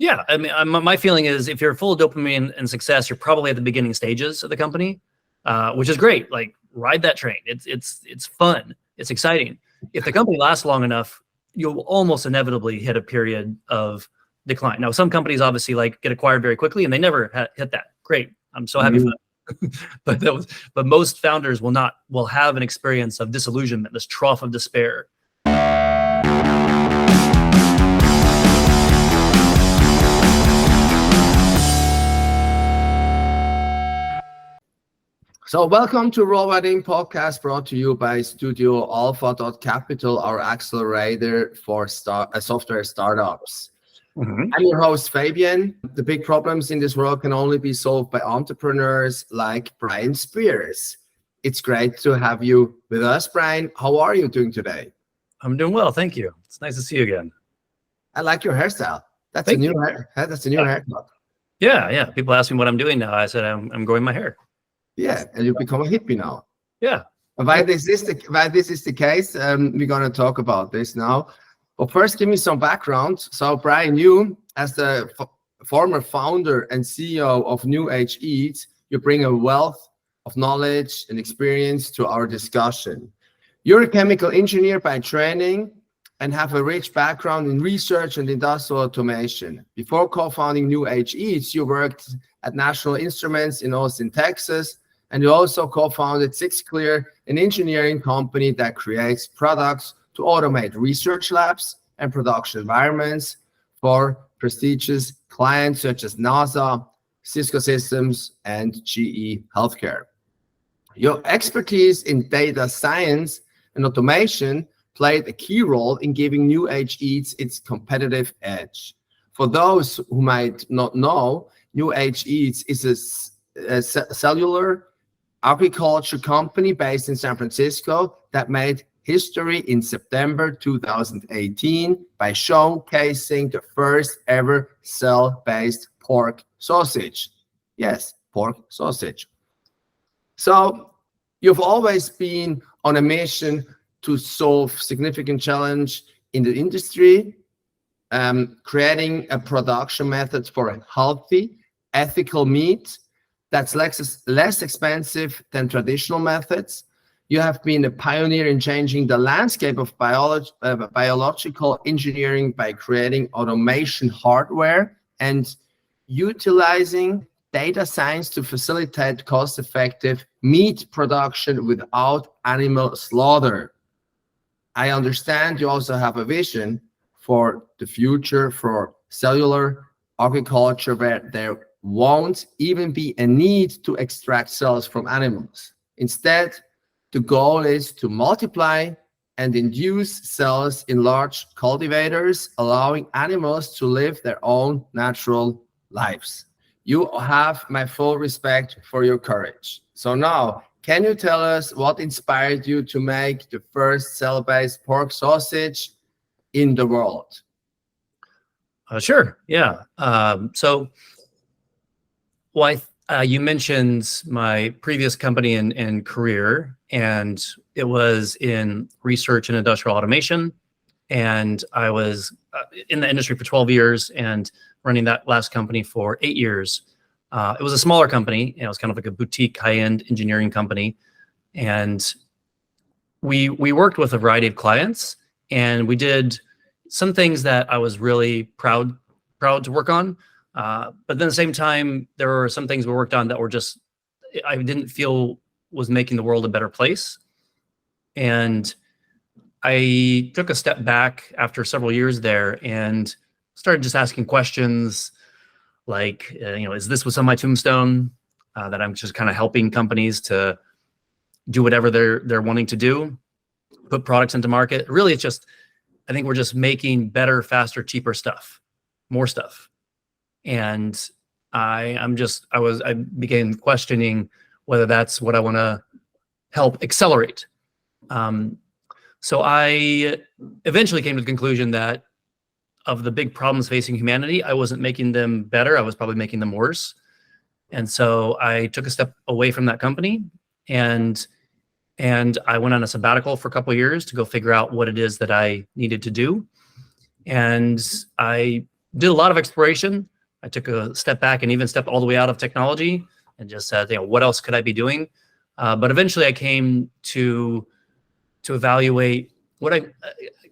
Yeah, I mean, my feeling is if you're full of dopamine and success, you're probably at the beginning stages of the company, which is great. Like ride that train. It's fun. It's exciting. If the company lasts long enough, you'll almost inevitably hit a period of decline. Now, some companies obviously like get acquired very quickly and they never hit that. Great. I'm so happy for them. but most founders will have an experience of disillusionment, this trough of despair. So welcome to Raw Wedding Podcast, brought to you by Studio Alpha.Capital, our accelerator for software startups. I'm your host, Fabian. The big problems in this world can only be solved by entrepreneurs like Brian Spears. It's great to have you with us, Brian. How are you doing today? I'm doing well, thank you. It's nice to see you again. I like your hairstyle. That's a new haircut. Yeah. People ask me what I'm doing now. I said I'm growing my hair. Yeah, and you become a hippie now. Yeah. Why this is the case, we're going to talk about this now. But first, give me some background. So, Brian, you, as the former founder and CEO of New Age Eats, you bring a wealth of knowledge and experience to our discussion. You're a chemical engineer by training and have a rich background in research and industrial automation. Before co-founding New Age Eats, you worked at National Instruments in Austin, Texas, and you also co-founded Sixclear, an engineering company that creates products to automate research labs and production environments for prestigious clients such as NASA, Cisco Systems, and GE Healthcare. Your expertise in data science and automation played a key role in giving New Age Eats its competitive edge. For those who might not know, New Age Eats is a cellular agriculture company based in San Francisco that made history in September 2018 by showcasing the first ever cell-based pork sausage. Yes, pork sausage. So you've always been on a mission to solve significant challenge in the industry, creating a production method for a healthy, ethical meat that's less expensive than traditional methods. You have been a pioneer in changing the landscape of biological engineering by creating automation hardware and utilizing data science to facilitate cost-effective meat production without animal slaughter. I understand you also have a vision for the future for cellular agriculture where there won't even be a need to extract cells from animals. Instead, the goal is to multiply and induce cells in large cultivators, allowing animals to live their own natural lives. You have my full respect for your courage. So now, can you tell us what inspired you to make the first cell-based pork sausage in the world? Sure. Yeah. You mentioned my previous company and career, and it was in research and industrial automation. And I was in the industry for 12 years and running that last company for 8 years. It was a smaller company. It was kind of like a boutique high-end engineering company. And we worked with a variety of clients, and we did some things that I was really proud to work on. But then at the same time, there were some things we worked on that were just, I didn't feel was making the world a better place. And I took a step back after several years there and started just asking questions like, is this what's on my tombstone? That I'm just kind of helping companies to do whatever they're wanting to do, put products into market. Really, it's just, I think we're just making better, faster, cheaper stuff, more stuff. And I began questioning whether that's what I want to help accelerate. So I eventually came to the conclusion that of the big problems facing humanity, I wasn't making them better. I was probably making them worse. And so I took a step away from that company and I went on a sabbatical for a couple of years to go figure out what it is that I needed to do. And I did a lot of exploration. I took a step back and even stepped all the way out of technology and just said, what else could I be doing? But eventually I came to evaluate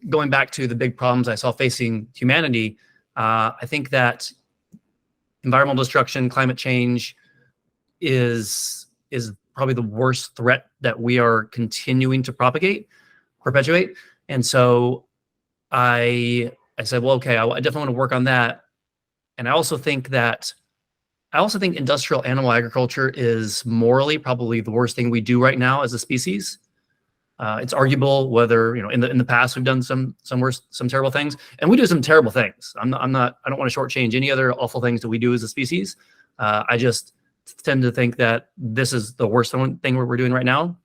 going back to the big problems I saw facing humanity. I think that environmental destruction, climate change is probably the worst threat that we are continuing to perpetuate. And so I said, well, okay, I definitely want to work on that. And I also think industrial animal agriculture is morally probably the worst thing we do right now as a species. It's arguable whether, in the past we've done some terrible things, and we do some terrible things. I don't want to shortchange any other awful things that we do as a species. I just tend to think that this is the worst thing we're doing right now.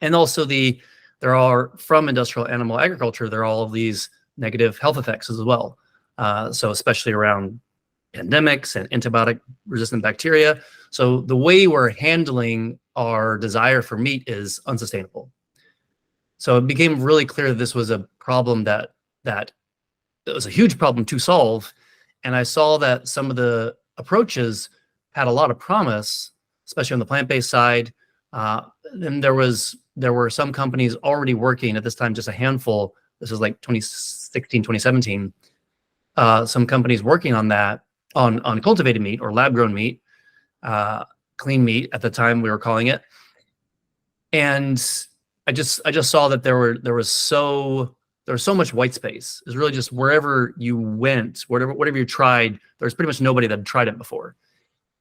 And also there are, from industrial animal agriculture, there are all of these negative health effects as well. So especially around pandemics and antibiotic resistant bacteria. So the way we're handling our desire for meat is unsustainable. So it became really clear that this was a problem that was a huge problem to solve. And I saw that some of the approaches had a lot of promise, especially on the plant-based side. And there were some companies already working at this time, just a handful. This is like 2016, 2017. Some companies working on that, on cultivated meat or lab-grown meat, clean meat at the time we were calling it. And I just saw that there was so much white space. It's really just wherever you went, whatever you tried, there's pretty much nobody that had tried it before.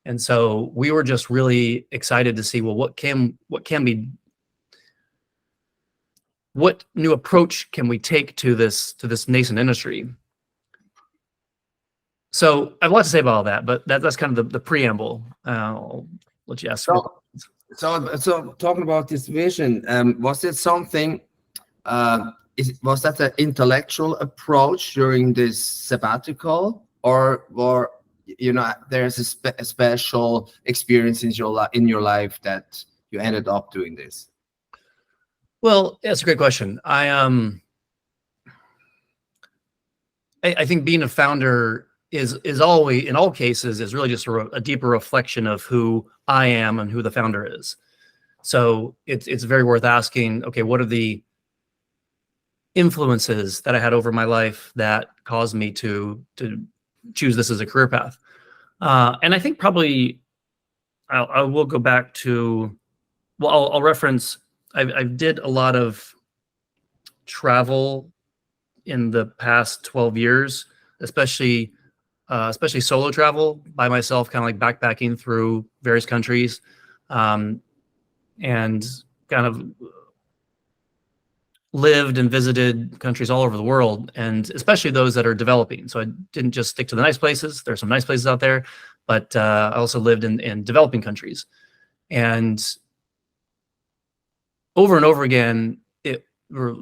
And so we were just really excited to see, well, what new approach can we take to this nascent industry? So I have a lot to say about all that, but that's kind of the preamble. I'll let you ask. So talking about this vision, was it something? Was that an intellectual approach during this sabbatical, or there's a special experience in your life that you ended up doing this? Well, that's a great question. I think being a founder is always, in all cases, is really just a deeper reflection of who I am and who the founder is. So it's very worth asking, okay, what are the influences that I had over my life that caused me to choose this as a career path? And I think probably I will go back to, well, I'll reference, I did a lot of travel in the past 12 years, especially solo travel by myself, kind of like backpacking through various countries, and kind of lived and visited countries all over the world, and especially those that are developing. So I didn't just stick to the nice places. There's some nice places out there, but I also lived in developing countries. And over again, it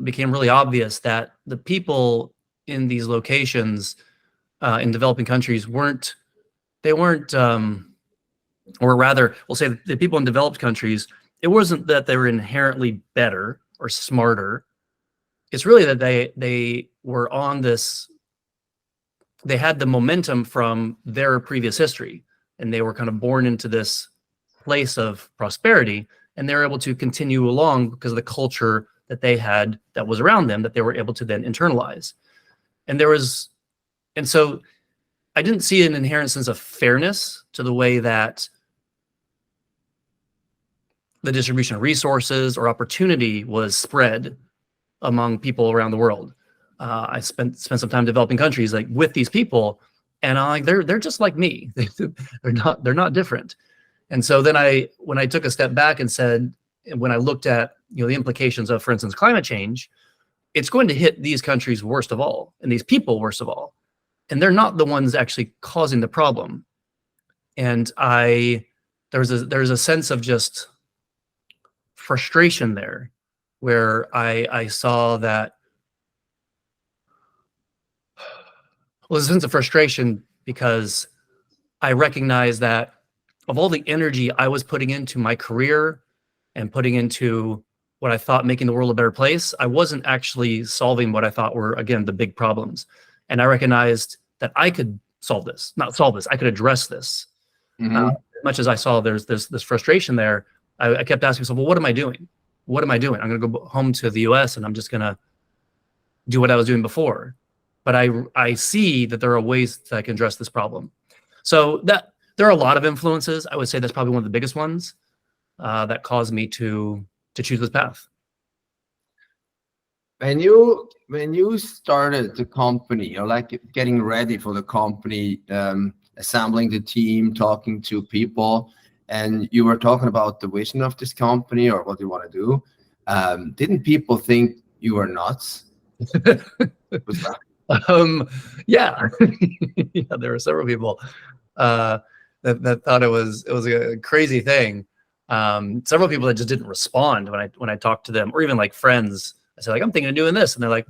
became really obvious that the people in these locations in developing countries weren't, or rather, we'll say the people in developed countries, it wasn't that they were inherently better or smarter. It's really that they were on this, they had the momentum from their previous history, and they were kind of born into this place of prosperity, and they were able to continue along because of the culture that they had that was around them, that they were able to then internalize. And so I didn't see an inherent sense of fairness to the way that the distribution of resources or opportunity was spread among people around the world. I spent some time developing countries like with these people, and I'm like, they're just like me. They're not different. And so then when I took a step back and said, when I looked at the implications of, for instance, climate change, it's going to hit these countries worst of all, and these people worst of all, and they're not the ones actually causing the problem. And there's a sense of just frustration there, where I saw that, well, there's a sense of frustration because I recognized that of all the energy I was putting into my career and putting into what I thought making the world a better place, I wasn't actually solving what I thought were, again, the big problems. And I recognized that I could not solve this, I could address this. Mhm. As much as I saw there's this frustration there, I kept asking myself, well, what am I doing? What am I doing? I'm going to go home to the US and I'm just going to do what I was doing before. But I see that there are ways that I can address this problem. So that there are a lot of influences. I would say that's probably one of the biggest ones that caused me to choose this path. When you started the company, or like getting ready for the company, assembling the team, talking to people, and you were talking about the vision of this company or what you want to do, didn't people think you were nuts? Was that- Yeah. Yeah, there were several people that thought it was a crazy thing. Several people that just didn't respond when I talked to them, or even like friends. I said, like, I'm thinking of doing this, and they're like,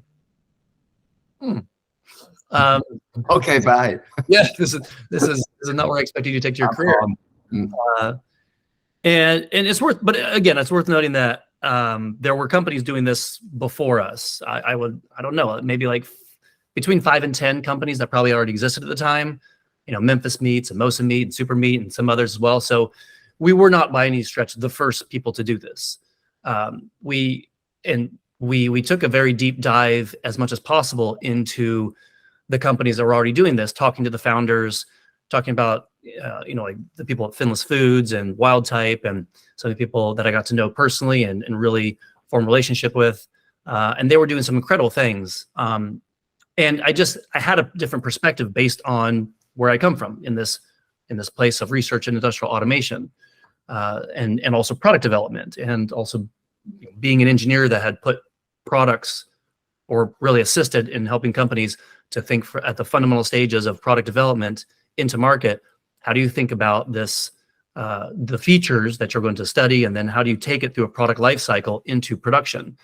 okay, bye. yeah, this is not where I expected you to take your career. And it's worth, but again, it's worth noting that there were companies doing this before us. I don't know, maybe like between 5 and 10 companies that probably already existed at the time. You know, Memphis Meats and Mosa Meat and Super Meat and some others as well. So we were not by any stretch the first people to do this. We took a very deep dive as much as possible into the companies that were already doing this, talking to the founders, talking about like the people at Finless Foods and Wild Type, and some of the people that I got to know personally and really form a relationship with. And they were doing some incredible things. And I had a different perspective based on where I come from in this place of research and industrial automation, and also product development, and also being an engineer that had put products, or really assisted in helping companies to think at the fundamental stages of product development into market. How do you think about this, the features that you're going to study, and then how do you take it through a product life cycle into production?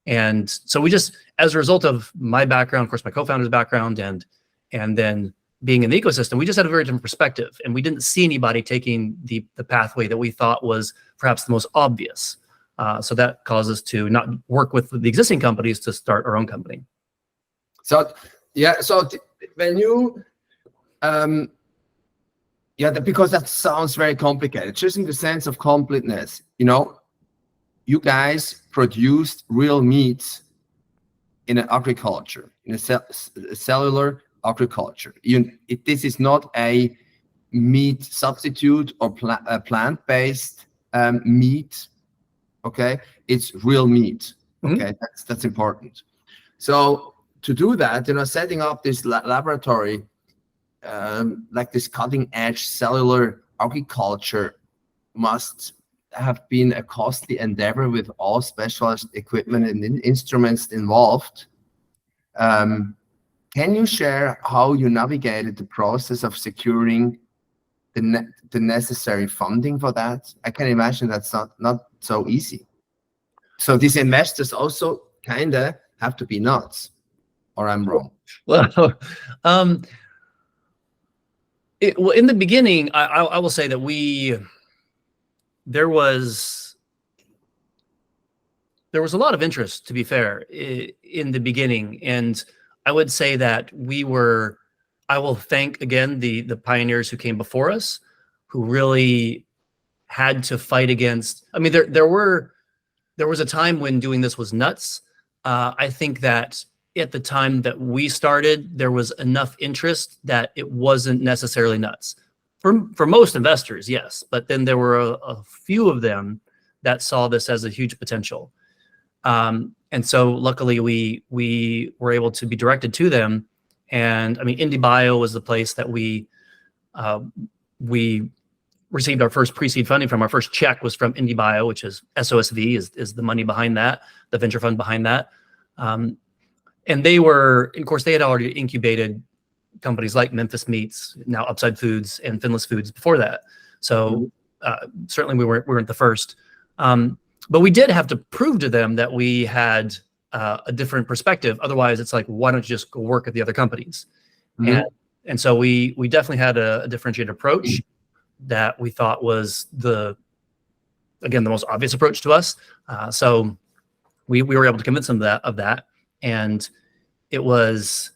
And so we just, as a result of my background, of course, my co-founder's background, and then being in the ecosystem, we just had a very different perspective, and we didn't see anybody taking the pathway that we thought was perhaps the most obvious. So that caused us to not work with the existing companies to start our own company. So yeah, so when you because that sounds very complicated, just in the sense of completeness, you guys produced real meat in an agriculture, in a cellular agriculture. This is not a meat substitute or plant-based meat. Okay, it's real meat. Okay, that's important. So to do that, setting up this laboratory, like this cutting-edge cellular agriculture, must have been a costly endeavor with all specialized equipment and instruments involved. Can you share how you navigated the process of securing the necessary funding for that? I can imagine that's not so easy. So these investors also kind of have to be nuts, or I'm wrong? Well, in the beginning, I will say that there was a lot of interest, to be fair, in the beginning. And I would say that I will thank again the pioneers who came before us, who really had to fight against. I mean, there was a time when doing this was nuts. I think that at the time that we started, there was enough interest that it wasn't necessarily nuts. For most investors, yes, but then there were a few of them that saw this as a huge potential. And so luckily we were able to be directed to them. And I mean, IndieBio was the place that we received our first pre-seed funding from. Our first check was from IndieBio, which is SOSV is the money behind that, the venture fund behind that. And they were, of course, they had already incubated companies like Memphis Meats, now Upside Foods, and Finless Foods before that. So certainly we weren't the first. But we did have to prove to them that we had a different perspective. Otherwise, it's like, why don't you just go work at the other companies? And so we definitely had a differentiated approach that we thought was the most obvious approach to us. So we were able to convince them of that. And it was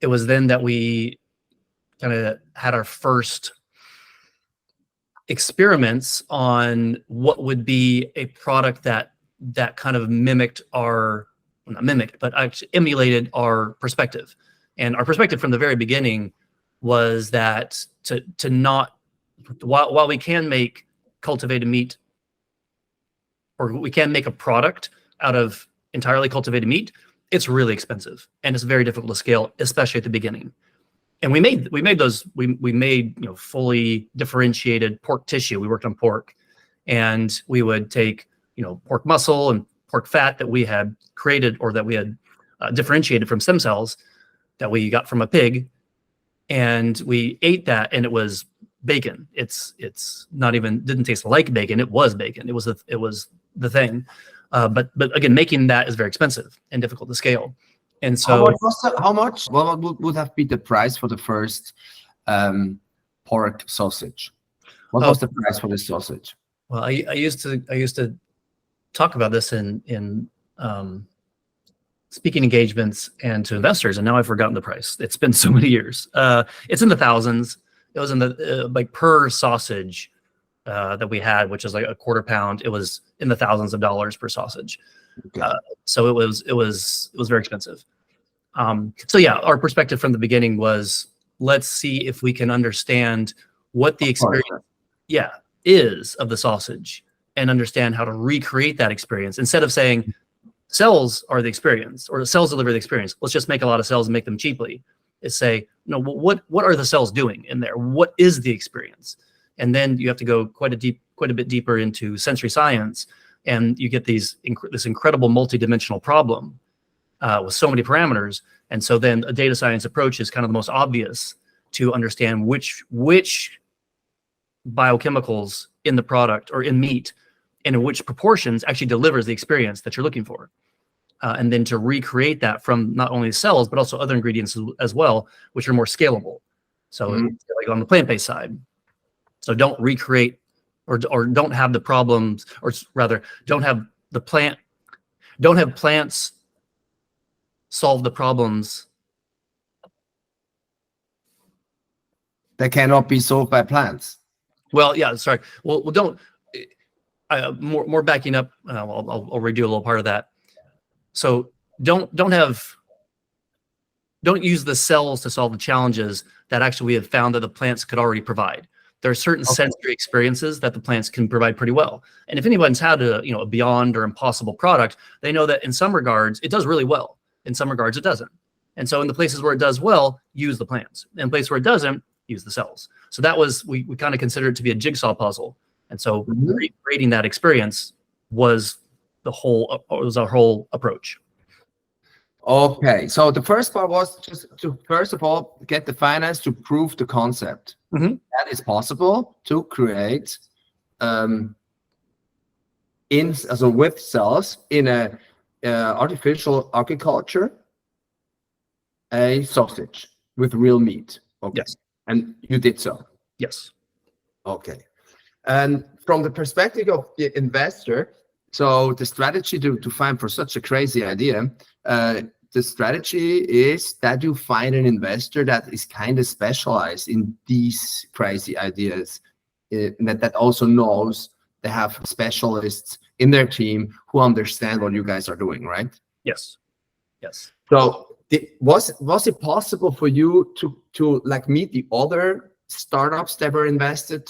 then that we kind of had our first experiments on what would be a product that kind of mimicked our, well, not mimicked, but actually emulated our perspective. And our perspective from the very beginning was that to not, while we can make cultivated meat, or we can make a product out of entirely cultivated meat, it's really expensive and it's very difficult to scale, especially at the beginning. And we made fully differentiated pork tissue. We worked on pork, and we would take pork muscle and pork fat that we had created, or that we had differentiated from stem cells that we got from a pig, and we ate that, and it was bacon. It's not even, didn't taste like bacon. It was bacon. It was the thing. But again, making that is very expensive and difficult to scale. And so, how much? What would have been the price for the first pork sausage? What was the price for the sausage? Well, I used to talk about this in speaking engagements and to investors, and now I've forgotten the price. It's been so many years. It's in the thousands. It was in the like per sausage that we had, which is like a quarter pound. It was in the thousands of dollars per sausage. Okay. So it was very expensive. So yeah, our perspective from the beginning was, let's see if we can understand what the experience is of the sausage, and understand how to recreate that experience. Instead of saying cells are the experience, or the cells deliver the experience, let's just make a lot of cells and make them cheaply. Is say, no, what are the cells doing in there? What is the experience? And then you have to go quite a bit deeper into sensory science, and you get this incredible multidimensional problem with so many parameters. And so then a data science approach is kind of the most obvious to understand which biochemicals in the product or in meat, and in which proportions actually delivers the experience that you're looking for. And then to recreate that from not only cells, but also other ingredients as well, which are more scalable. So like on the plant-based side. So don't recreate or don't have the problems, or rather don't have plants solve the problems that cannot be solved by plants. Well, yeah, sorry. Well, don't more backing up. I'll redo a little part of that. So don't use the cells to solve the challenges that actually we have found that the plants could already provide. There are certain sensory experiences that the plants can provide pretty well. And if anyone's had a beyond or impossible product, they know that in some regards it does really well. In some regards it doesn't. And so in the places where it does well, use the plants. In places where it doesn't, use the cells. So that was, we kind of considered it to be a jigsaw puzzle. And so recreating that experience was our whole approach. Okay, so the first part was just to, first of all, get the finance to prove the concept. That is possible to create with cells in a artificial agriculture, a sausage with real meat. Okay. Yes. And you did so. Yes. Okay. And from the perspective of the investor, so the strategy to find for such a crazy idea, the strategy is that you find an investor that is kind of specialized in these crazy ideas, that also knows they have specialists in their team who understand what you guys are doing, right? Yes. Yes. So was it possible for you to like meet the other startups that were invested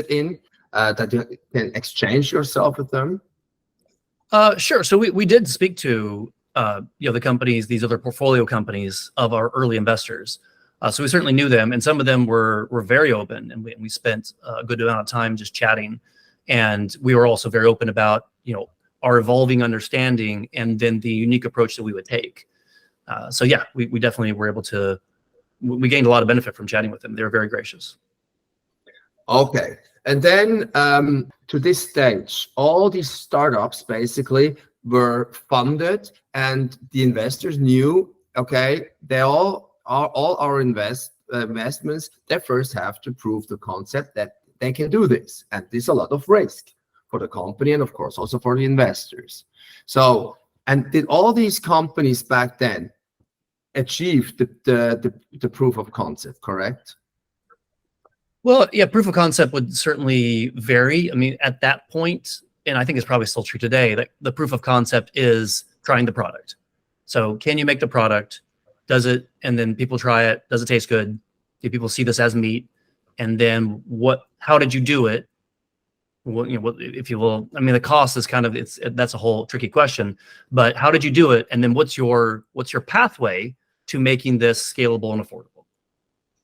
in, that you can exchange yourself with them? Sure. So we did speak to the companies, these other portfolio companies of our early investors. So we certainly knew them, and some of them were very open, and we spent a good amount of time just chatting. And we were also very open about our evolving understanding, and then the unique approach that we would take. So yeah, we definitely were able to. We gained a lot of benefit from chatting with them. They were very gracious. Okay. And then to this stage, all these startups basically were funded, and the investors knew, okay, all our investments, they first have to prove the concept that they can do this. And there's a lot of risk for the company, and of course also for the investors. So, and did all these companies back then achieve the proof of concept, correct? Well, yeah, proof of concept would certainly vary. I mean, at that point, and I think it's probably still true today, that the proof of concept is trying the product. So can you make the product? Does it, and then people try it. Does it taste good? Do people see this as meat? And then how did you do it? Well, if you will, I mean, the cost is kind of, that's a whole tricky question, but how did you do it? And then what's your pathway to making this scalable and affordable?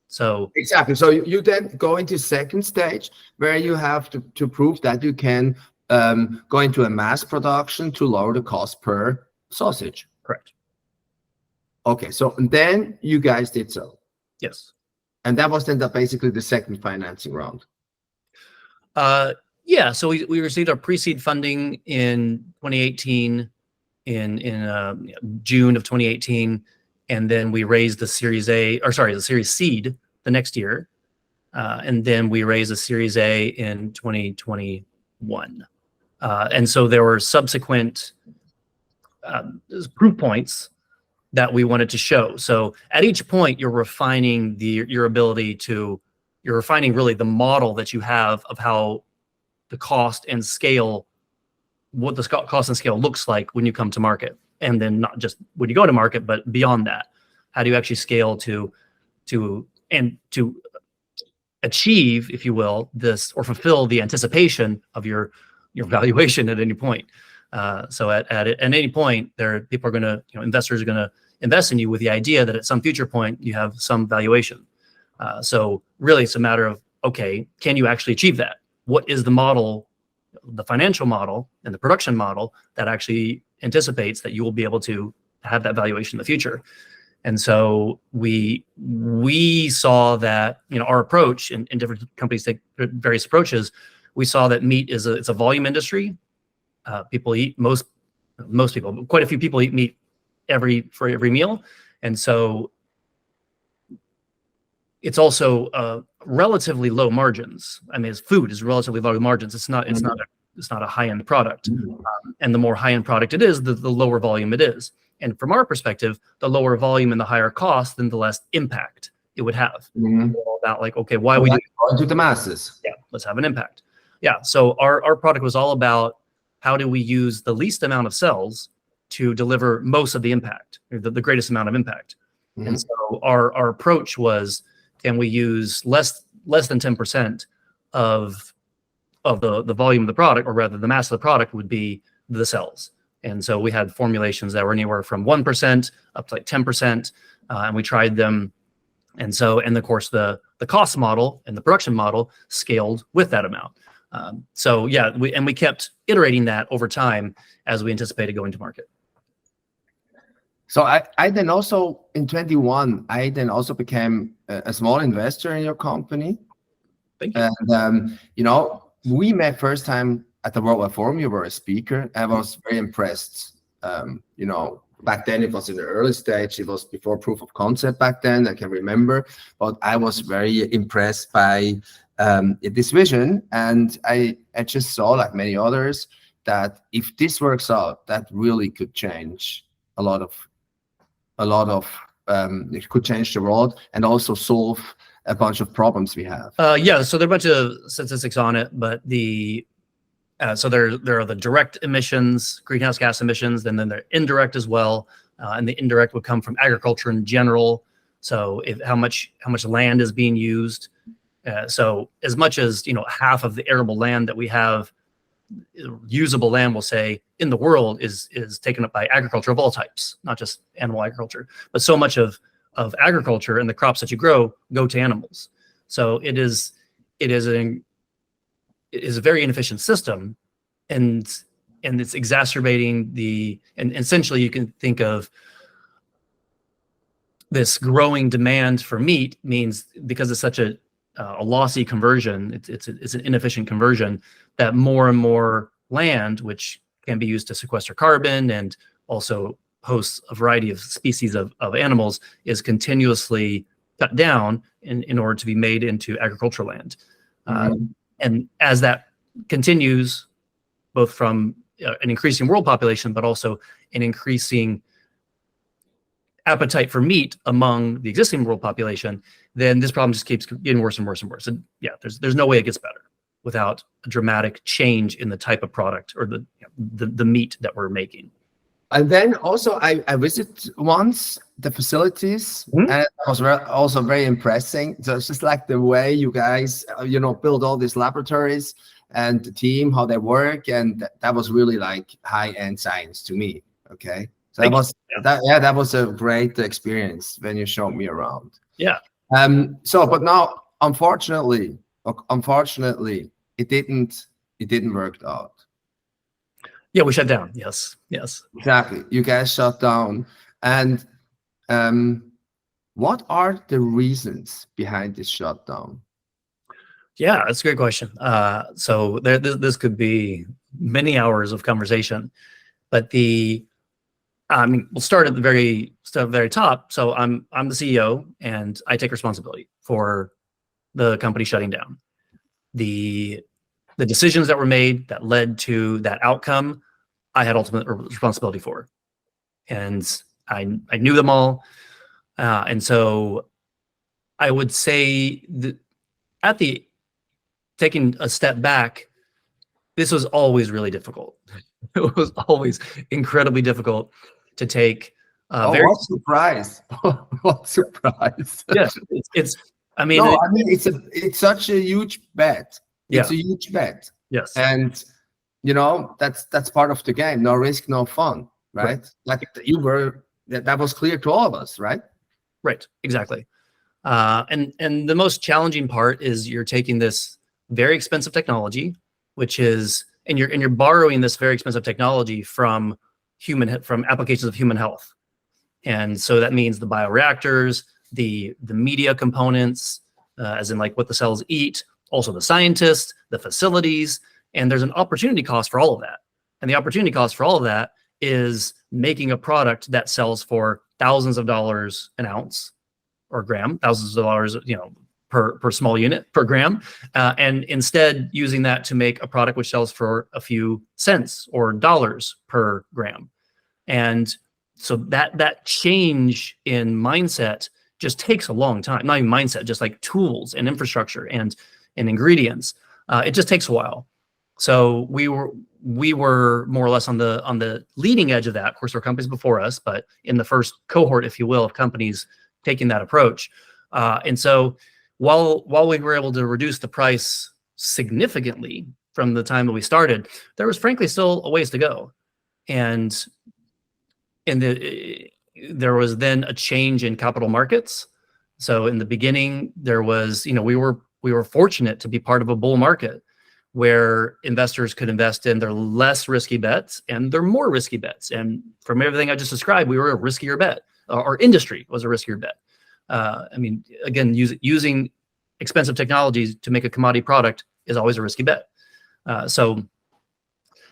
So exactly. So you then go into second stage where you have to prove that you can go into a mass production to lower the cost per sausage. Correct. Okay. So then you guys did so. Yes. And that was then basically the second financing round. Yeah, so we received our pre-seed funding in 2018, in June of 2018, and then we raised the Series Seed the next year, and then we raised a Series A in 2021, and so there were subsequent proof points that we wanted to show. So at each point, you're refining you're refining really the model that you have of how the cost and scale, what the cost and scale looks like when you come to market. And then not just when you go to market, but beyond that, how do you actually scale to achieve, if you will, this, or fulfill the anticipation of your valuation at any point. So at any point, people are going to, investors are going to invest in you with the idea that at some future point you have some valuation. So really, it's a matter of, okay, can you actually achieve that? What is the model, the financial model and the production model that actually anticipates that you will be able to have that valuation in the future? And so we saw that, our approach, and different companies take various approaches. We saw that meat it's a volume industry. People eat, most people, quite a few people eat meat for every meal. And so it's also relatively low margins. I mean, food is relatively low margins. It's not a high-end product. And the more high-end product it is, the lower volume it is. And from our perspective, the lower volume and the higher cost, then the less impact it would have. All about like, okay, why we do to the masses? Yeah, let's have an impact. Yeah. So our product was all about how do we use the least amount of cells to deliver most of the impact, the greatest amount of impact. And so our approach was, can we use less than 10% of the volume of the product, or rather the mass of the product would be the cells. And so we had formulations that were anywhere from 1% up to like 10%, and we tried them. And so, and of course, the cost model and the production model scaled with that amount. So yeah, we kept iterating that over time as we anticipated going to market. So I then also, in 21, I then also became a small investor in your company. Thank you. And, we met first time at the Worldwide Forum. You were a speaker. I was very impressed. Back then it was in the early stage. It was before proof of concept back then, I can remember. But I was very impressed by this vision. And I just saw, like many others, that if this works out, that really could change a lot of it could change the world and also solve a bunch of problems we have. Yeah, so there are a bunch of statistics on it, but so there are the direct emissions, greenhouse gas emissions, and then they're indirect as well. And the indirect would come from agriculture in general. So how much land is being used. So as much as half of the arable land that we have, usable land, we'll say, in the world is taken up by agriculture of all types, not just animal agriculture, but so much of agriculture and the crops that you grow go to animals. So it is a very inefficient system, and it's exacerbating and essentially you can think of this growing demand for meat means, because it's such a lossy conversion, it's an inefficient conversion, that more and more land, which can be used to sequester carbon and also hosts a variety of species of animals, is continuously cut down in order to be made into agricultural land. And as that continues, both from an increasing world population, but also an increasing appetite for meat among the existing world population, then this problem just keeps getting worse and worse and worse. And yeah, there's no way it gets better without a dramatic change in the type of product or the meat that we're making. And then also I visited once the facilities, and it was also very impressive. So it's just like the way you guys, build all these laboratories and the team, how they work. And that was really like high-end science to me. Okay. So that was a great experience when you showed me around. Yeah. But now, unfortunately, it didn't work out. Yeah, we shut down. Yes. Exactly. You guys shut down. And what are the reasons behind this shutdown? Yeah, that's a great question. So this could be many hours of conversation, but we'll start at the very top. So I'm the CEO, and I take responsibility for the company shutting down. The decisions that were made that led to that outcome, I had ultimate responsibility for, and I knew them all. And so I would say that taking a step back, this was always really difficult. It was always incredibly difficult to take. What surprise! What surprise! Yes, it's such a huge bet. It's a huge bet. Yes, and that's part of the game. No risk, no fun, right? Like that was clear to all of us, right? Right, exactly. And the most challenging part is you're taking this very expensive technology, and you're borrowing this very expensive technology from applications of human health. And so that means the bioreactors, the media components, as in like what the cells eat, also the scientists, the facilities, and there's an opportunity cost for all of that. And the opportunity cost for all of that is making a product that sells for thousands of dollars an ounce or gram, thousands of dollars, per small unit, per gram, and instead using that to make a product which sells for a few cents or dollars per gram. And so that change in mindset just takes a long time. Not even mindset, just like tools and infrastructure and ingredients. It just takes a while. So we were more or less on the leading edge of that. Of course, there were companies before us, but in the first cohort, if you will, of companies taking that approach. And so while we were able to reduce the price significantly from the time that we started, there was frankly still a ways to go. And there was then a change in capital markets. So in the beginning, there was, we were fortunate to be part of a bull market where investors could invest in their less risky bets and their more risky bets. And from everything I just described, we were a riskier bet. Our industry was a riskier bet. Again, using expensive technologies to make a commodity product is always a risky bet. So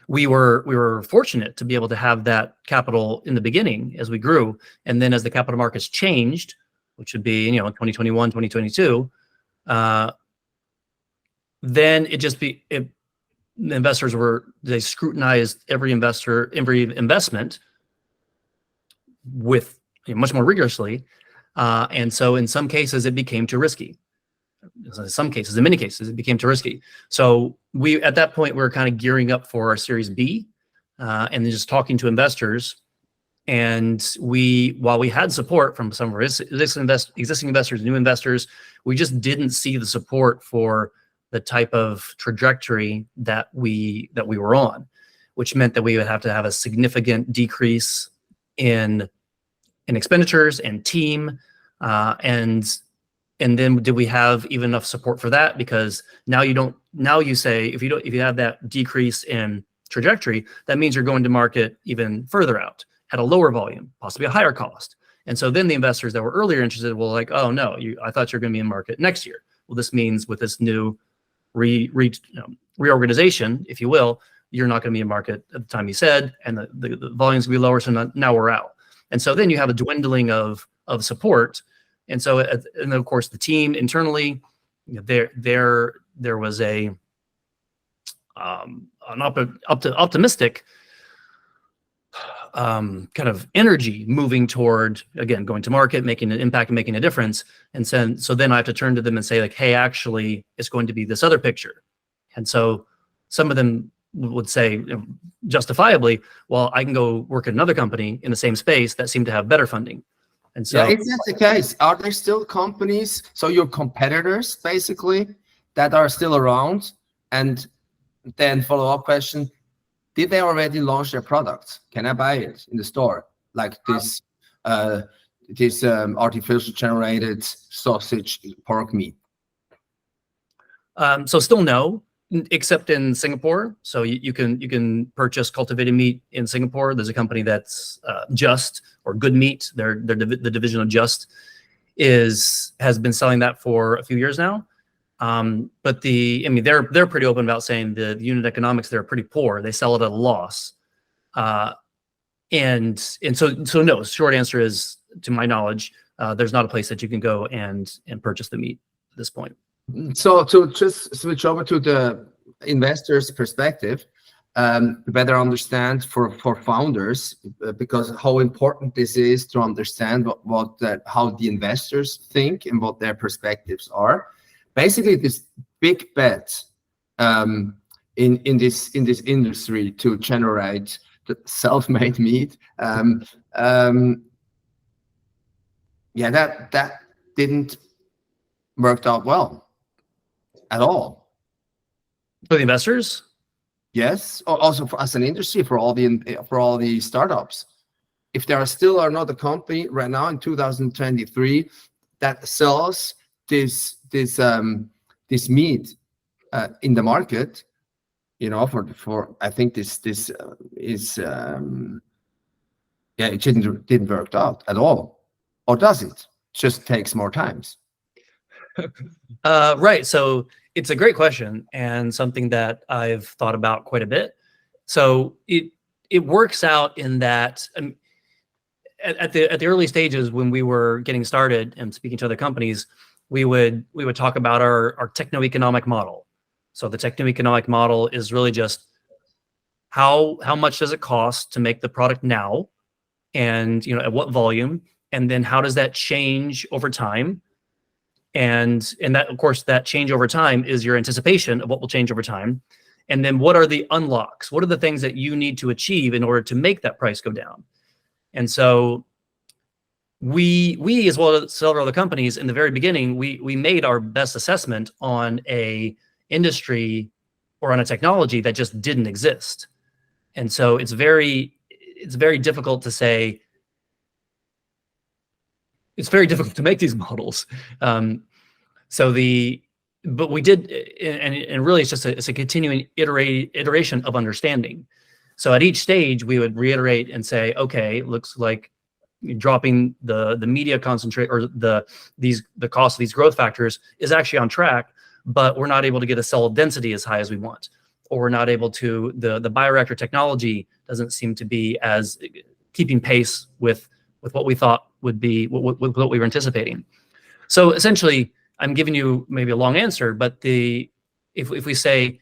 we were fortunate to be able to have that capital in the beginning as we grew. And then as the capital markets changed, which would be, 2021, 2022, then they scrutinized every investment with much more rigorously. And so in some cases, it became too risky. In many cases, it became too risky. So at that point, we were kind of gearing up for our Series B, and then just talking to investors. And while we had support from some of our existing investors, new investors, we just didn't see the support for the type of trajectory that we were on, which meant that we would have to have a significant decrease in expenditures and team, and then did we have even enough support for that? Because now you say if you have that decrease in trajectory, that means you're going to market even further out at a lower volume, possibly a higher cost. And so then the investors that were earlier interested were like, oh no, I thought you were going to be in market next year. Well, this means with this new reorganization, if you will, you're not going to be in market at the time you said, and the volumes will be lower. So now we're out. And so then you have a dwindling of support. And so, and of course, the team internally, there was an optimistic kind of energy moving toward, again, going to market, making an impact and making a difference. And so then I have to turn to them and say like, hey, actually, it's going to be this other picture. And so some of them would say, justifiably, well, I can go work at another company in the same space that seem to have better funding. And so, yeah, is that the case? Are there still companies, so your competitors basically, that are still around? And then follow-up question, did they already launch their products? Can I buy it in the store? Like this artificial generated sausage pork meat? so still no, except in Singapore. So you can purchase cultivated meat in Singapore. There's a company that's Just, or Good Meat. The division of Just has been selling that for a few years now. But they're pretty open about saying the unit economics there are pretty poor. They sell it at a loss. And so no, short answer is, to my knowledge, there's not a place that you can go and purchase the meat at this point. So to just switch over to the investor's perspective, to better understand for founders, because how important this is to understand how the investors think and what their perspectives are. Basically, this big bet in this industry to generate the self-made meat, yeah, that didn't work out well at all. For the investors? Yes, also as an industry, for all the startups. If there still are not a company right now in 2023 that sells this meat in the market, for I think this is yeah, it didn't work out at all, or does it? Just takes more times. Right. So it's a great question, and something that I've thought about quite a bit. So it works out in that at the early stages, when we were getting started and speaking to other companies, we would talk about our techno-economic model. So the techno-economic model is really just how much does it cost to make the product now, and at what volume, and then how does that change over time. And that, of course, that change over time is your anticipation of what will change over time. And then what are the unlocks? What are the things that you need to achieve in order to make that price go down? And so we as well as several other companies, in the very beginning, we made our best assessment on a industry or on a technology that just didn't exist. And so it's very difficult to say, it's very difficult to make these models. But we did, and really it's a continuing iteration of understanding. So at each stage we would reiterate and say, okay, looks like dropping the media concentrate, or the cost of these growth factors is actually on track, but we're not able to get a cell density as high as we want, or we're not able to, the bioreactor technology doesn't seem to be as keeping pace with what we thought would be, what we were anticipating. So essentially, I'm giving you maybe a long answer, but if we say,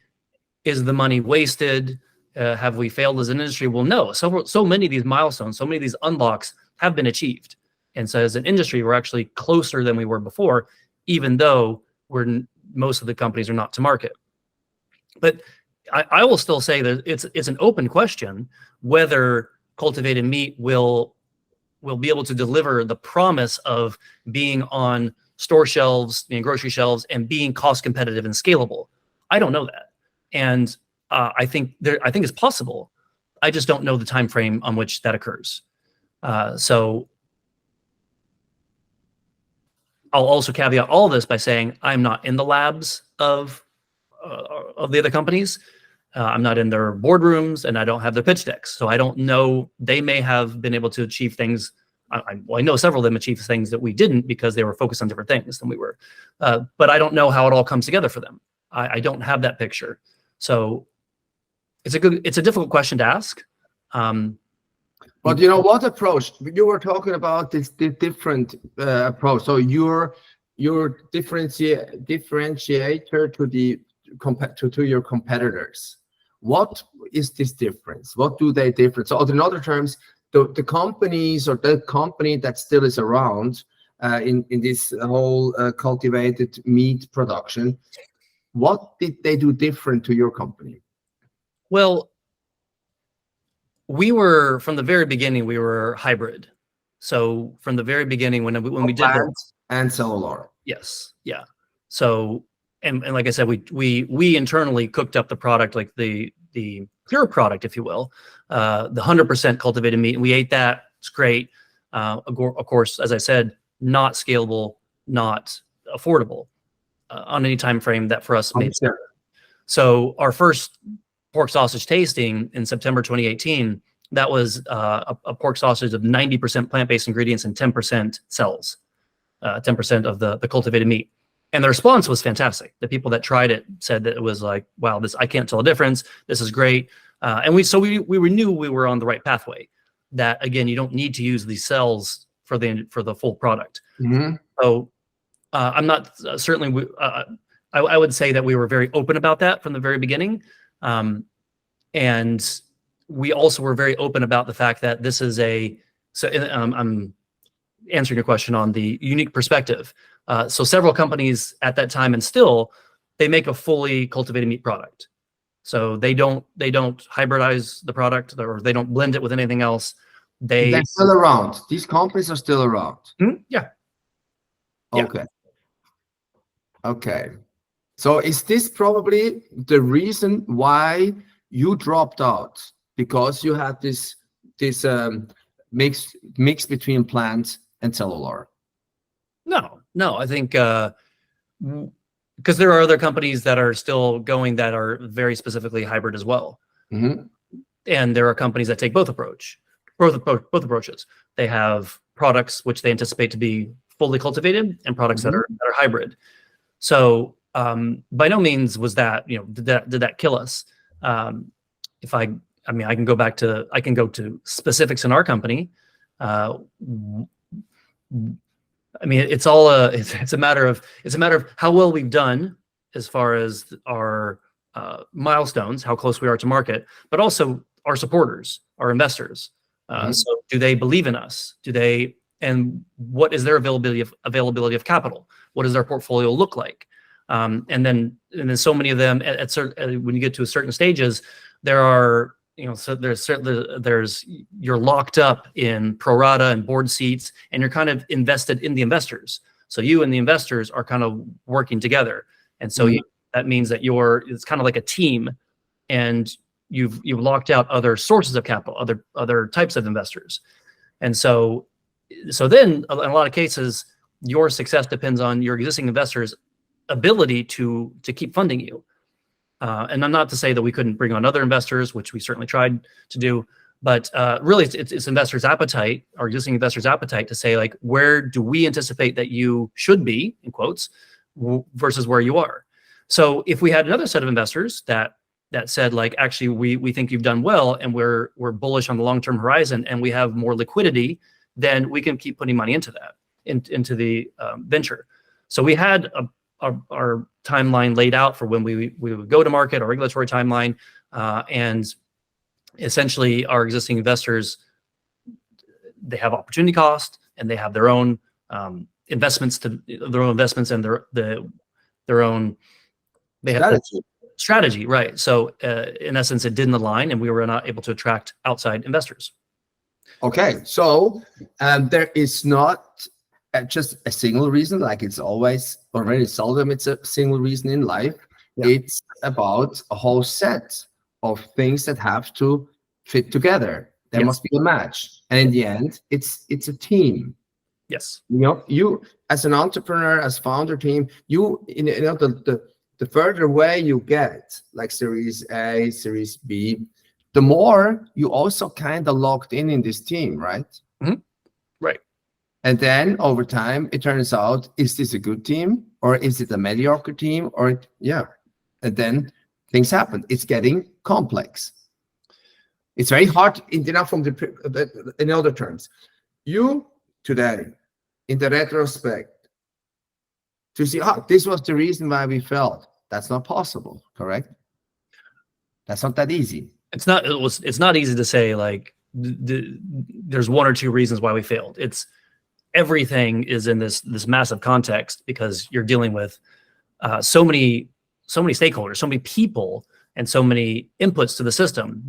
is the money wasted? Have we failed as an industry? Well, no. So many of these milestones, so many of these unlocks have been achieved. And so as an industry, we're actually closer than we were before, even though most of the companies are not to market. But I will still say that it's an open question whether cultivated meat will be able to deliver the promise of being on store shelves, grocery shelves, and being cost competitive and scalable. I don't know that, and I think it's possible. I just don't know the time frame on which that occurs. So I'll also caveat all this by saying I'm not in the labs of the other companies. I'm not in their boardrooms, and I don't have their pitch decks, so I don't know. They may have been able to achieve things. I know several of them achieved things that we didn't because they were focused on different things than we were. But I don't know how it all comes together for them. I don't have that picture. So it's a difficult question to ask. But what approach? You were talking about this different approach. So your differentiator to your competitors. What is this difference? What do they differ? So in other terms, the companies or the company that still is around in this whole cultivated meat production, what did they do different to your company? Well, we were, from the very beginning, we were hybrid. So from the very beginning, when we did the and cellular. Yes. Yeah. So, and like I said, we internally cooked up the product, like the pure product, if you will, the 100% cultivated meat, and we ate that. It's great. Of course, as I said, not scalable, not affordable on any time frame that for us made sense. So our first pork sausage tasting in September 2018, that was a pork sausage of 90% plant-based ingredients and 10% cells, 10% of the cultivated meat. And the response was fantastic. The people that tried it said that it was like, wow, I can't tell a difference. This is great. And we knew we were on the right pathway. That again, you don't need to use these cells for the full product. Mm-hmm. So I'm not certainly. I would say that we were very open about that from the very beginning, and we also were very open about the fact that this is I'm answering your question on the unique perspective. So several companies at that time and still, they make a fully cultivated meat product. So they don't hybridize the product, or they don't blend it with anything else. They're still around. These companies are still around. Yeah. Okay. Yeah. Okay. So is this probably the reason why you dropped out? Because you had this mix between plant and cellular? No. I think because there are other companies that are still going that are very specifically hybrid as well. Mm-hmm. And there are companies that take both approaches. They have products which they anticipate to be fully cultivated and products that are hybrid. So by no means was that, did that kill us? I can go to specifics in our company. It's a matter of how well we've done as far as our milestones, how close we are to market, but also our supporters, our investors. So do they believe in us? And what is their availability of capital? What does their portfolio look like? And then so many of them at certain, when you get to certain stages, there are, you're locked up in pro rata and board seats, and you're kind of invested in the investors. So you and the investors are kind of working together. And so that means that it's kind of like a team, and you've locked out other sources of capital, other types of investors. And so then in a lot of cases, your success depends on your existing investors' ability to keep funding you. And I'm not to say that we couldn't bring on other investors, which we certainly tried to do, but really it's investors' appetite, our existing investors' appetite, to say, like, where do we anticipate that you should be, in quotes, versus where you are. So if we had another set of investors that said, like, actually, we think you've done well, and we're bullish on the long-term horizon, and we have more liquidity, then we can keep putting money into that, into the venture. So we had our timeline laid out for when we would go to market, our regulatory timeline, and essentially our existing investors, they have opportunity cost, and they have their own investments and their own strategy, right? So in essence, it didn't align, and we were not able to attract outside investors. Okay, so there is not just a single reason, like it's always, or very seldom it's a single reason in life. Yeah. It's about a whole set of things that have to fit together. There must be a match, and in the end, it's a team. Yes. You as an entrepreneur, as founder team, the further away you get, like Series A, Series B, the more you also kind of locked in this team, right? Mm-hmm. Right. And then over time, it turns out, is this a good team, or is it a mediocre team? And then things happen. It's getting complex. It's very hard, in other terms. You today, in the retrospect, to see, this was the reason why we failed. That's not possible, correct? That's not that easy. It's not easy to say like there's one or two reasons why we failed. It's everything is in this massive context, because you're dealing with so many stakeholders, so many people, and so many inputs to the system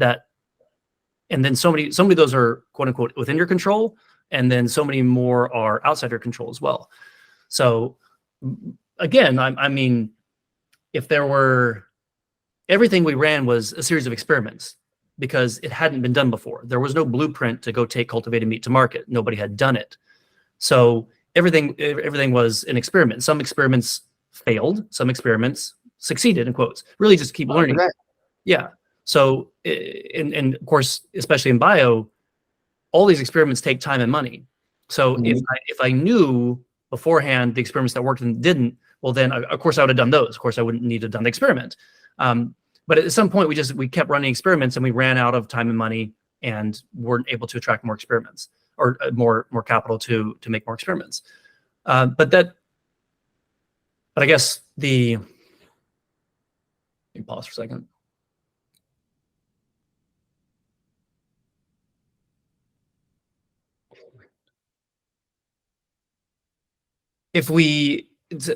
and then so many of those are quote unquote within your control, and then so many more are outside your control as well. So again, I mean, if there were, everything we ran was a series of experiments because it hadn't been done before. There was no blueprint to go take cultivated meat to market. Nobody had done it. So everything was an experiment. Some experiments failed, some experiments succeeded, in quotes. Really just keep learning. Okay. Yeah. So, and of course, especially in bio, all these experiments take time and money. So if I knew beforehand the experiments that worked and didn't, well, then of course I would have done those. Of course, I wouldn't need to have done the experiment. But at some point, we kept running experiments, and we ran out of time and money, and weren't able to attract more experiments or more capital to make more experiments. But I guess let me pause for a second.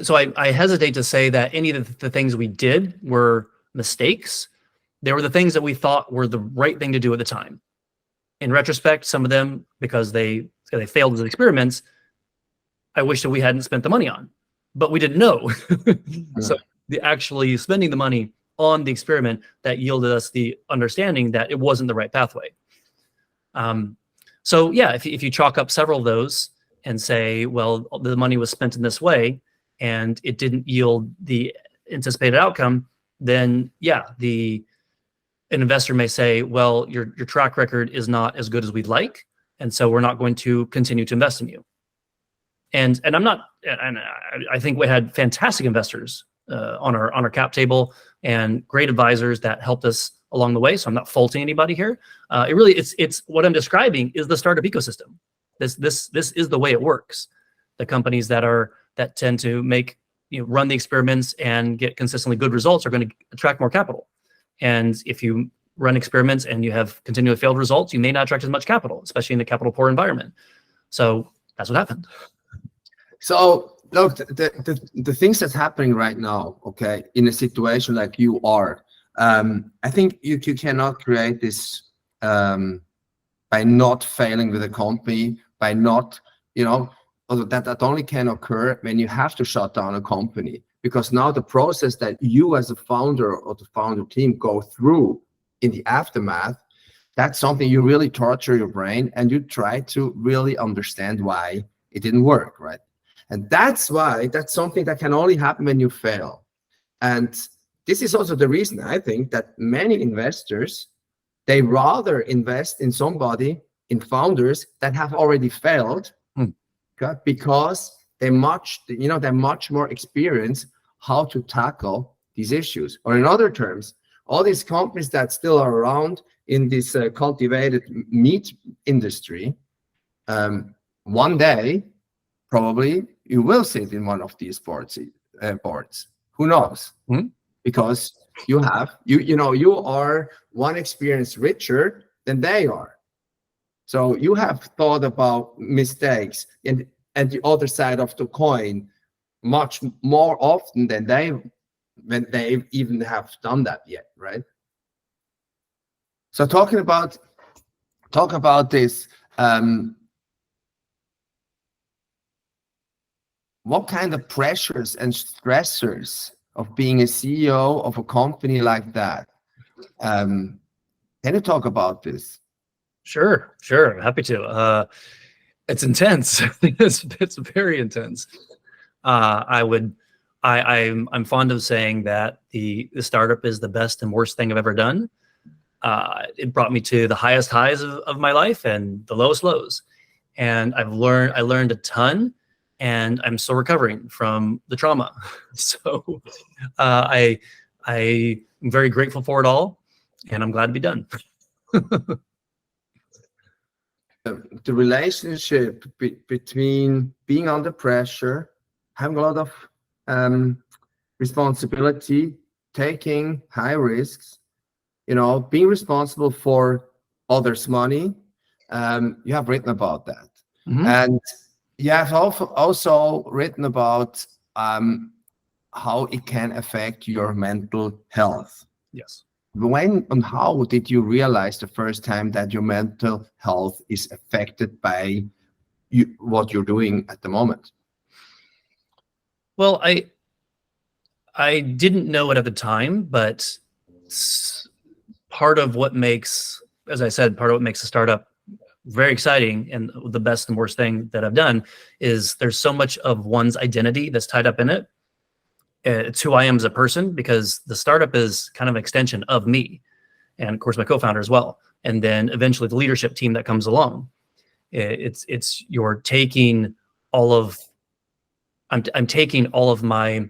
So I hesitate to say that any of the things we did were mistakes. They were the things that we thought were the right thing to do at the time. In retrospect, some of them, because they failed as experiments, I wish that we hadn't spent the money on, but we didn't know. So actually spending the money on the experiment that yielded us the understanding that it wasn't the right pathway. So yeah, if you chalk up several of those and say, well, the money was spent in this way and it didn't yield the anticipated outcome, then yeah, an investor may say, well, your track record is not as good as we'd like, and so we're not going to continue to invest in you. And I think we had fantastic investors on our cap table and great advisors that helped us along the way. So I'm not faulting anybody here. It's what I'm describing is the startup ecosystem. This is the way it works. The companies that tend to run the experiments and get consistently good results are going to attract more capital. And if you run experiments and you have continually failed results, you may not attract as much capital, especially in a capital poor environment. So that's what happened. So look, the things that's happening right now, okay, in a situation like you are, I think you cannot create this by not failing with a company, by not, although that only can occur when you have to shut down a company, because now the process that you as a founder or the founder team go through in the aftermath, that's something you really torture your brain and you try to really understand why it didn't work, right? And that's something that can only happen when you fail. And this is also the reason I think that many investors, they rather invest in founders that have already failed, okay, because they're much more experienced how to tackle these issues. Or in other terms, all these companies that still are around in this cultivated meat industry, one day, probably you will sit in one of these boards. Who knows? Because you are one experience richer than they are. So you have thought about mistakes and the other side of the coin much more often than when they even have done that yet, right? So talk about this. What kind of pressures and stressors of being a CEO of a company like that? Can you talk about this? Sure. I'm happy to. It's intense. It's very intense. I'm fond of saying that the startup is the best and worst thing I've ever done. It brought me to the highest highs of my life and the lowest lows. And I learned a ton, and I'm still recovering from the trauma. So I'm very grateful for it all, and I'm glad to be done. The relationship between being under pressure, having a lot of responsibility, taking high risks, being responsible for others' money. You have written about that. And you have also written about how it can affect your mental health. Yes. When and how did you realize the first time that your mental health is affected by what you're doing at the moment? Well, I didn't know it at the time, but part of what makes, as I said, part of what makes a startup very exciting and the best and worst thing that I've done is there's so much of one's identity that's tied up in it. It's who I am as a person, because the startup is kind of an extension of me, and of course my co-founder as well, and then eventually the leadership team that comes along. It's you're taking all of I'm taking all of my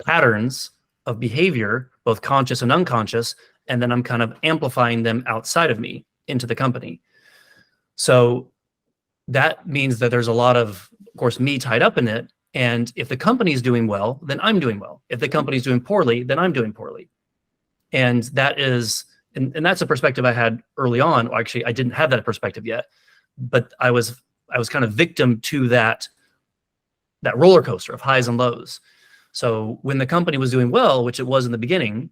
patterns of behavior, both conscious and unconscious, and then I'm kind of amplifying them outside of me into the company. So that means that there's a lot of course, me tied up in it. And if the company's doing well, then I'm doing well. If the company's doing poorly, then I'm doing poorly. And that is, and that's a perspective I had early on. Well, actually, I didn't have that perspective yet, but I was kind of victim to that roller coaster of highs and lows. So when the company was doing well, which it was in the beginning,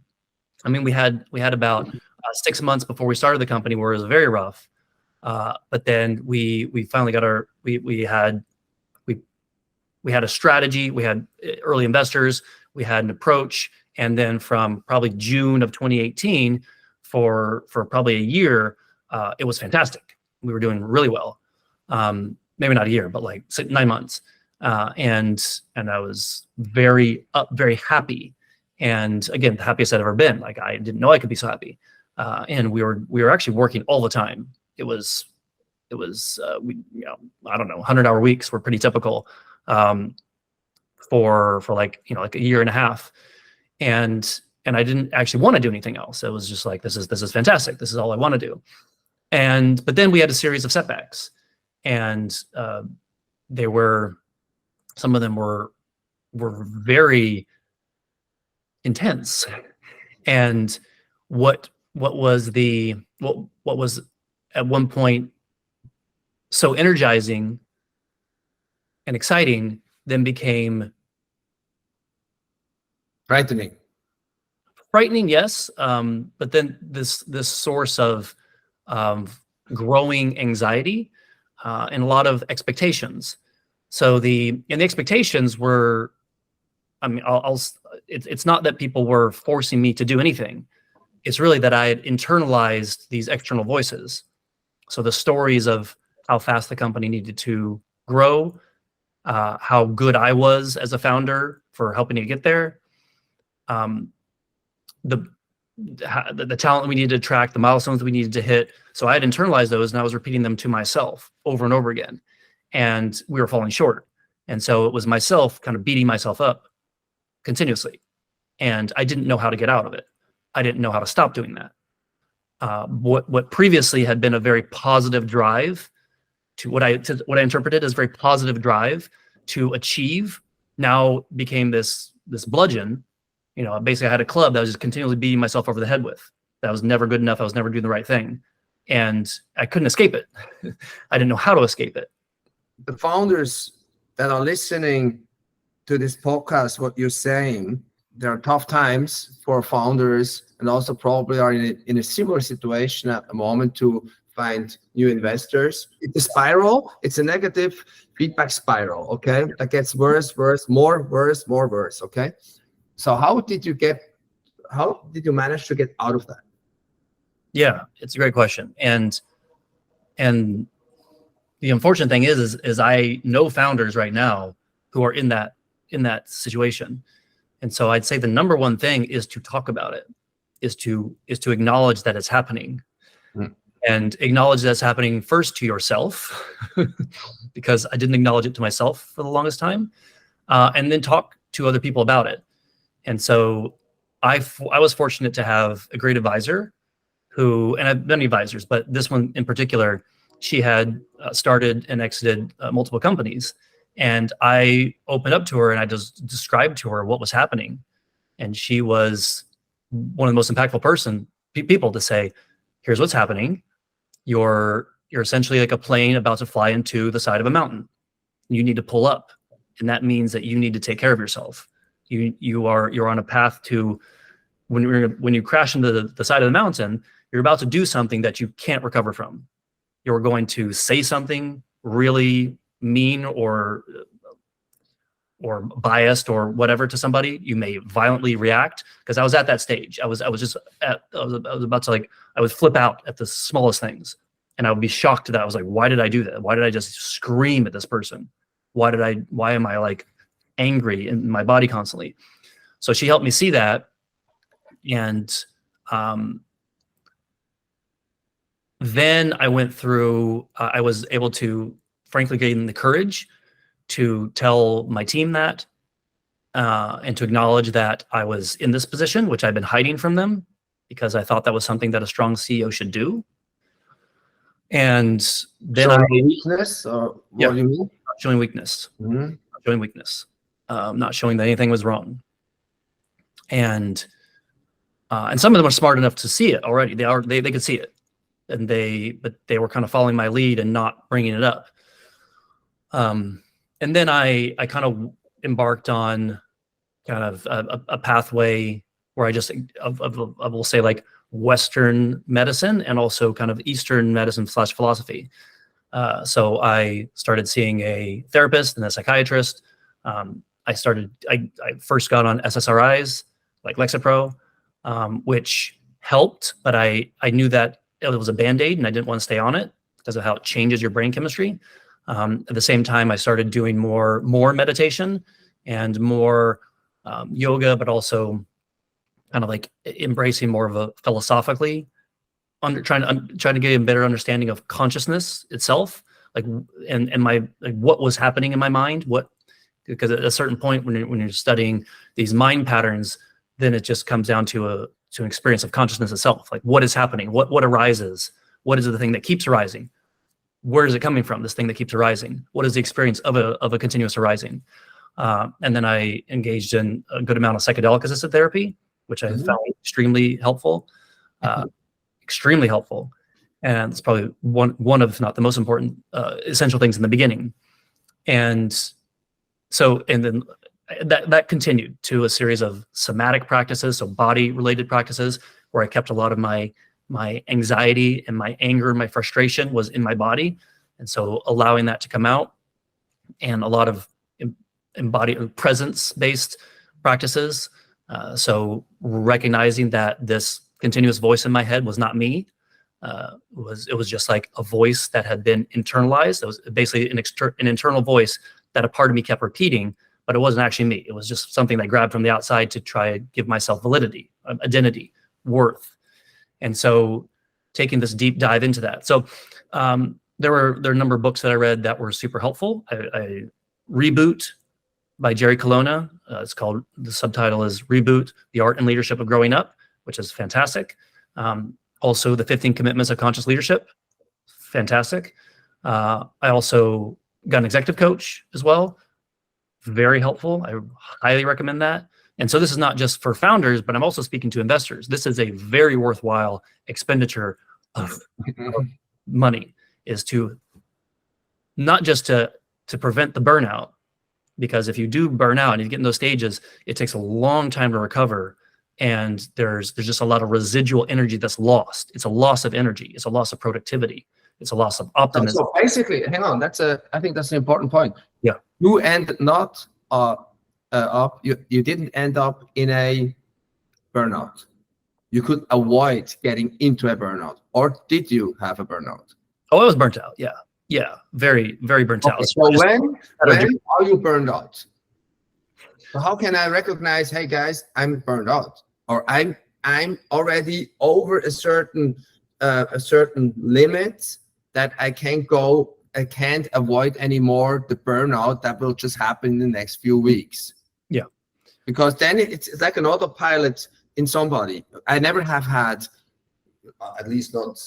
I mean, we had about 6 months before we started the company where it was very rough. But then we finally got we had a strategy, we had early investors, we had an approach, and then from probably June of 2018 for probably a year, it was fantastic. We were doing really well. Maybe not a year, but like 9 months. And I was very happy. And again, the happiest I'd ever been. Like I didn't know I could be so happy. And we were actually working all the time. It was I don't know, 100-hour weeks were pretty typical for like a year and a half. And I didn't actually want to do anything else. It was just like, this is fantastic. This is all I want to do. But then we had a series of setbacks, and some of them were very intense. And what was at one point so energizing and exciting then became frightening, yes. But then this source of growing anxiety and a lot of expectations. So the expectations were, I mean, it's not that people were forcing me to do anything. It's really that I had internalized these external voices. So the stories of how fast the company needed to grow, how good I was as a founder for helping to get there, the talent we needed to attract, the milestones we needed to hit. So I had internalized those, and I was repeating them to myself over and over again. And we were falling short. And so it was myself kind of beating myself up continuously. And I didn't know how to get out of it. I didn't know how to stop doing that. What previously had been a very positive drive to what I interpreted as very positive drive to achieve now became this bludgeon. Basically I had a club that I was just continually beating myself over the head with. That was never good enough. I was never doing the right thing. And I couldn't escape it. I didn't know how to escape it. The founders that are listening to this podcast, what you're saying, there are tough times for founders, and also probably are in a similar situation at the moment to find new investors. It's a spiral. It's a negative feedback spiral, okay? That gets worse, more worse, okay? So how did you manage to get out of that? Yeah, it's a great question. And the unfortunate thing is I know founders right now who are in that situation. And so I'd say the number one thing is to talk about it, is to acknowledge that it's happening. And acknowledge that's happening first to yourself, because I didn't acknowledge it to myself for the longest time, and then talk to other people about it. And so I was fortunate to have a great advisor and I've many advisors, but this one in particular, she had started and exited multiple companies. And I opened up to her and I just described to her what was happening. And she was one of the most impactful people to say, here's what's happening. You're essentially like a plane about to fly into the side of a mountain. You need to pull up, and that means that you need to take care of yourself. You're on a path to, when you crash into the side of the mountain, you're about to do something that you can't recover from. You're going to say something really mean or biased or whatever to somebody. You may violently react, because I was at that stage. I was about to, like, I would flip out at the smallest things, and I would be shocked that I was like, why did I do that? Why did I just scream at this person? Why am I like angry in my body constantly? So she helped me see that. And then I went through, I was able to frankly gain the courage to tell my team that, and to acknowledge that I was in this position, which I've been hiding from them because I thought that was something that a strong CEO should do. And then weakness, or what do you mean? Not showing weakness. Mm-hmm. Not showing weakness. Not showing that anything was wrong. And some of them are smart enough to see it already. They could see it, but they were kind of following my lead and not bringing it up. And then I kind of embarked on kind of a pathway where I will say, like, Western medicine and also kind of Eastern medicine / philosophy. So I started seeing a therapist and a psychiatrist. I first got on SSRIs like Lexapro, which helped, but I knew that it was a Band-Aid and I didn't want to stay on it because of how it changes your brain chemistry. At the same time, I started doing more meditation and more yoga, but also kind of like embracing more of a philosophically, trying to get a better understanding of consciousness itself, like, and what was happening in my mind. Because at a certain point when you're studying these mind patterns, then it just comes down to an experience of consciousness itself. Like, what is happening? What arises? What is the thing that keeps arising? Where is it coming from? This thing that keeps arising. What is the experience of a continuous arising? And then I engaged in a good amount of psychedelic-assisted therapy, which I found extremely helpful. Extremely helpful, and it's probably one of, if not the most important, essential things in the beginning. And then that continued to a series of somatic practices, so body-related practices, where I kept a lot of my anxiety and my anger and my frustration was in my body, and so allowing that to come out, and a lot of embodied presence-based practices. So recognizing that this continuous voice in my head was not me. It was just like a voice that had been internalized. It was basically an internal voice that a part of me kept repeating, but it wasn't actually me. It was just something that I grabbed from the outside to try and give myself validity, identity, worth. And so taking this deep dive into that. So there are a number of books that I read that were super helpful. I Reboot by Jerry Colonna. It's called, the subtitle is Reboot, The Art and Leadership of Growing Up, which is fantastic. Also, The 15 Commitments of Conscious Leadership, fantastic. I also got an executive coach as well, very helpful. I highly recommend that. And so this is not just for founders, but I'm also speaking to investors. This is a very worthwhile expenditure of money, is to not just to prevent the burnout, because if you do burn out and you get in those stages, it takes a long time to recover. And there's just a lot of residual energy that's lost. It's a loss of energy. It's a loss of productivity. It's a loss of optimism. So basically, hang on. I think that's an important point. Yeah. You ended not up. You didn't end up in a burnout. You could avoid getting into a burnout, or did you have a burnout? Oh, I was burnt out. Yeah. Very, very burnt out. So when are you burned out? So how can I recognize, hey guys, I'm burned out, or I'm already over a certain limit that I can't avoid anymore the burnout that will just happen in the next few weeks. Yeah. Because then it's like an autopilot in somebody. I never have had, at least not,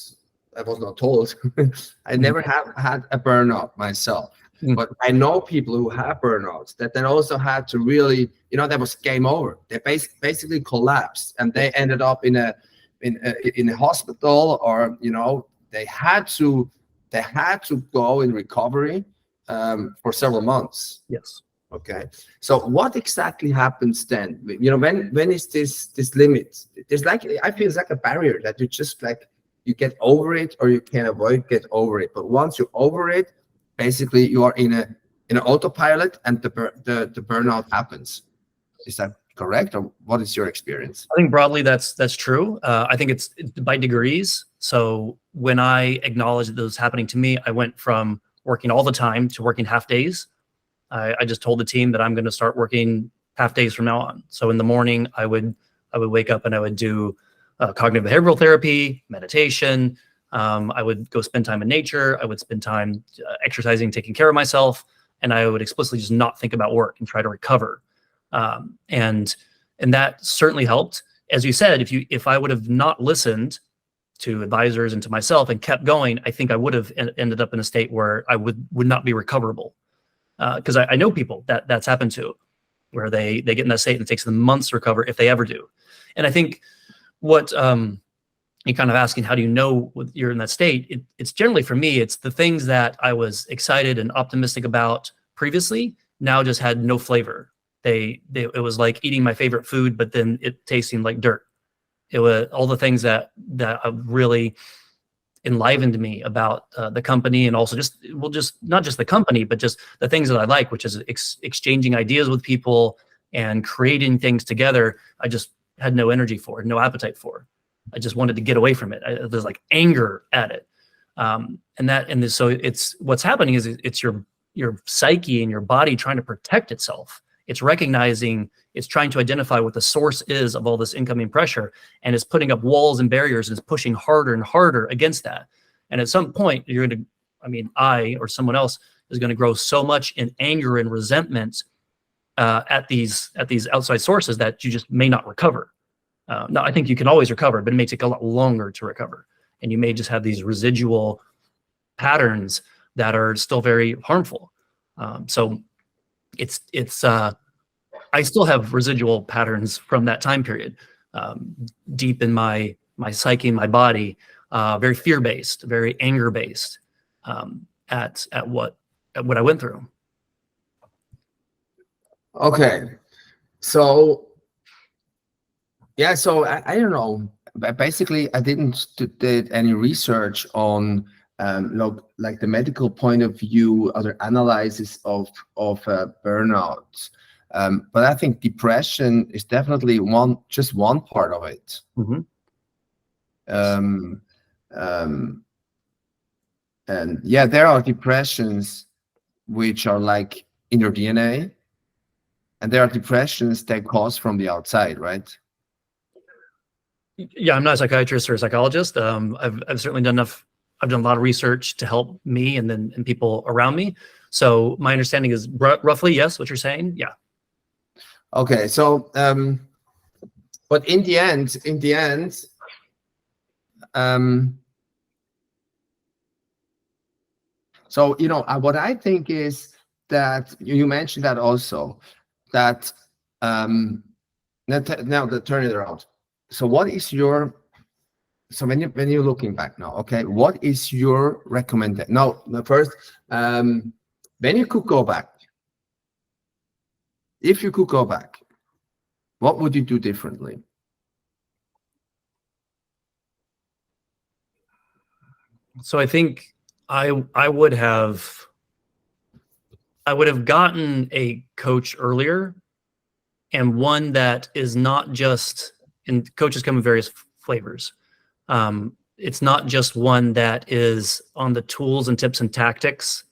I was not told, I never have had a burnout myself. Mm. But I know people who have burnouts that then also had to really, that was game over. They basically collapsed, and they ended up in a hospital, or they had to go in recovery for several months. Yes. Okay. So what exactly happens then? When is this limit? There's I feel it's like a barrier that you just you get over it, or you can avoid get over it. But once you're over it, basically you are in an autopilot, and the burnout happens. Is that correct, or what is your experience? I think broadly that's true. I think it's by degrees. So when I acknowledged that this was happening to me, I went from working all the time to working half days. I just told the team that I'm going to start working half days from now on. So in the morning, I would wake up and I would do cognitive behavioral therapy, meditation. I would go spend time in nature. I would spend time exercising, taking care of myself, and I would explicitly just not think about work and try to recover. And that certainly helped. As you said, if I would have not listened to advisors and to myself and kept going, I think I would have ended up in a state where I would not be recoverable. Because I know people that's happened to, where they get in that state and it takes them months to recover, if they ever do. And I think what you're kind of asking, how do you know you're in that state? It's generally, for me, it's the things that I was excited and optimistic about previously now just had no flavor. It was like eating my favorite food, but then it tasting like dirt. It was all the things that really enlivened me about the company, and also just not just the company, but just the things that I like, which is exchanging ideas with people and creating things together. I just had no energy for it, no appetite for it. I just wanted to get away from it. There's like anger at it. So it's what's happening is it's your psyche and your body trying to protect itself. It's recognizing, it's trying to identify what the source is of all this incoming pressure, and it's putting up walls and barriers and it's pushing harder and harder against that. And at some point, I or someone else is going to grow so much in anger and resentment at these outside sources that you just may not recover. No, I think you can always recover, but it may take a lot longer to recover. And you may just have these residual patterns that are still very harmful. So I still have residual patterns from that time period, deep in my psyche, my body, very fear-based, very anger-based, at what I went through. Okay, so yeah, so I don't know. Basically, I didn't did any research on like the medical point of view, other analysis of burnout. But I think depression is definitely just one part of it. Mm-hmm. And yeah, there are depressions which are like in your DNA, and there are depressions that cause from the outside, right? Yeah, I'm not a psychiatrist or a psychologist. I've certainly done enough. I've done a lot of research to help me and people around me. So my understanding is roughly, yes, what you're saying. Yeah. Okay. So, but in the end, so, what I think is that you mentioned that also, that now to turn it around. So when you're looking back now, okay, what is your recommendation? No, first, when you could go back, if you could go back, what would you do differently? So I think I would have gotten a coach earlier, and one that is not just, and coaches come in various flavors. It's not just one that is on the tools and tips and tactics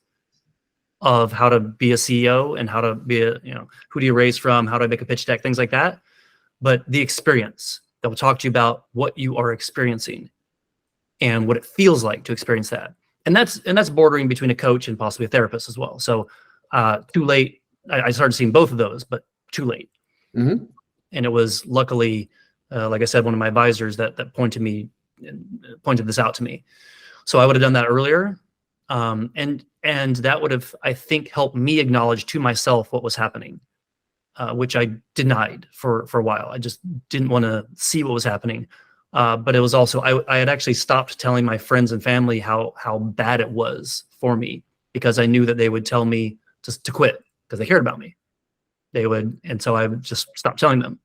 of how to be a CEO and how to be who do you raise from, how do I make a pitch deck, things like that. But the experience that will talk to you about what you are experiencing and what it feels like to experience that. And that's bordering between a coach and possibly a therapist as well. So too late, I started seeing both of those, but too late. Mm-hmm. And it was luckily, like I said, one of my advisors that pointed this out to me. So I would have done that earlier. And And that would have, I think, helped me acknowledge to myself what was happening, which I denied for a while. I just didn't want to see what was happening. But it was also, I had actually stopped telling my friends and family how bad it was for me, because I knew that they would tell me to quit because they cared about me. They would, and so I would just stop telling them.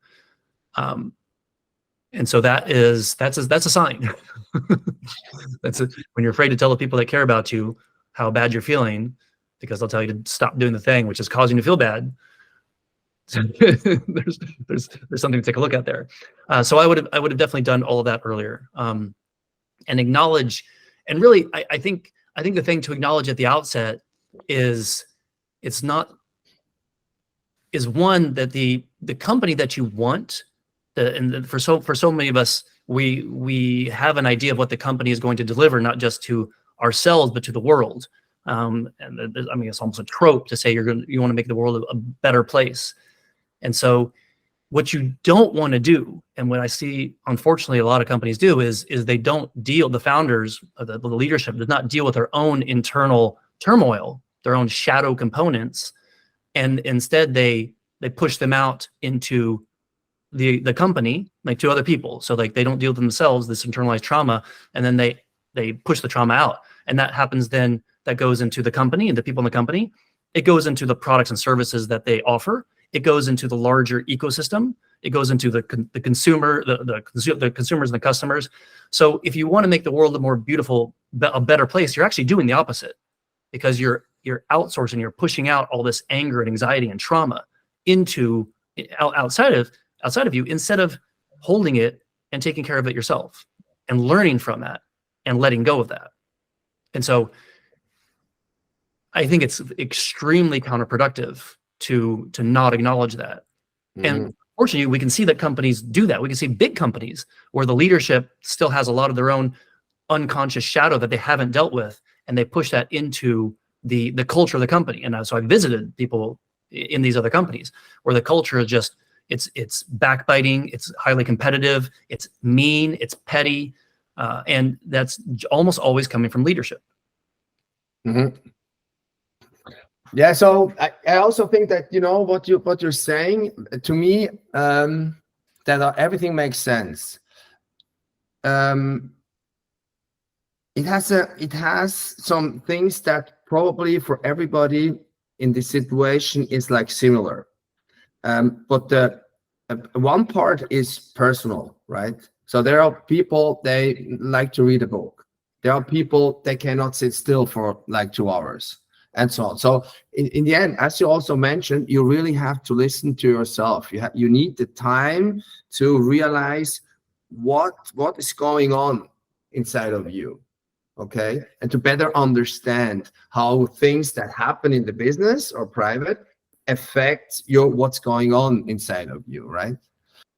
And so that's a sign. When you're afraid to tell the people that care about you how bad you're feeling, because they'll tell you to stop doing the thing which is causing you to feel bad. So there's something to take a look at there. So I would have definitely done all of that earlier, and acknowledge. And really, I think the thing to acknowledge at the outset is one, that the company that you want, for so many of us, we have an idea of what the company is going to deliver, not just to ourselves but to the world. And I mean, it's almost a trope to say you want to make the world a better place. And so what you don't want to do, and what I see unfortunately a lot of companies do, is they don't deal, the founders, the leadership does not deal with their own internal turmoil, their own shadow components, and instead they push them out into the company, like to other people. So like they don't deal with themselves, this internalized trauma, and then they push the trauma out. And that happens then, that goes into the company and the people in the company. It goes into the products and services that they offer. It goes into the larger ecosystem. It goes into the consumer, the consumers and the customers. So if you want to make the world a more beautiful, a better place, you're actually doing the opposite, because you're outsourcing, you're pushing out all this anger and anxiety and trauma into outside of you, instead of holding it and taking care of it yourself and learning from that and letting go of that. And so I think it's extremely counterproductive to not acknowledge that. And fortunately, we can see that companies do that. We can see big companies where the leadership still has a lot of their own unconscious shadow that they haven't dealt with, and they push that into the culture of the company. And so I visited people in these other companies where the culture is just, it's backbiting, it's highly competitive, it's mean, it's petty, and that's almost always coming from leadership. Yeah, so I also think that, what you're saying to me, that everything makes sense. It has some things that probably for everybody in this situation is like similar, but the one part is personal, right? So there are people, they like to read a book. There are people, they cannot sit still for like 2 hours, and so on. So in the end, as you also mentioned, you really have to listen to yourself. You need the time to realize what is going on inside of you, okay? And to better understand how things that happen in the business or private affect what's going on inside of you, right?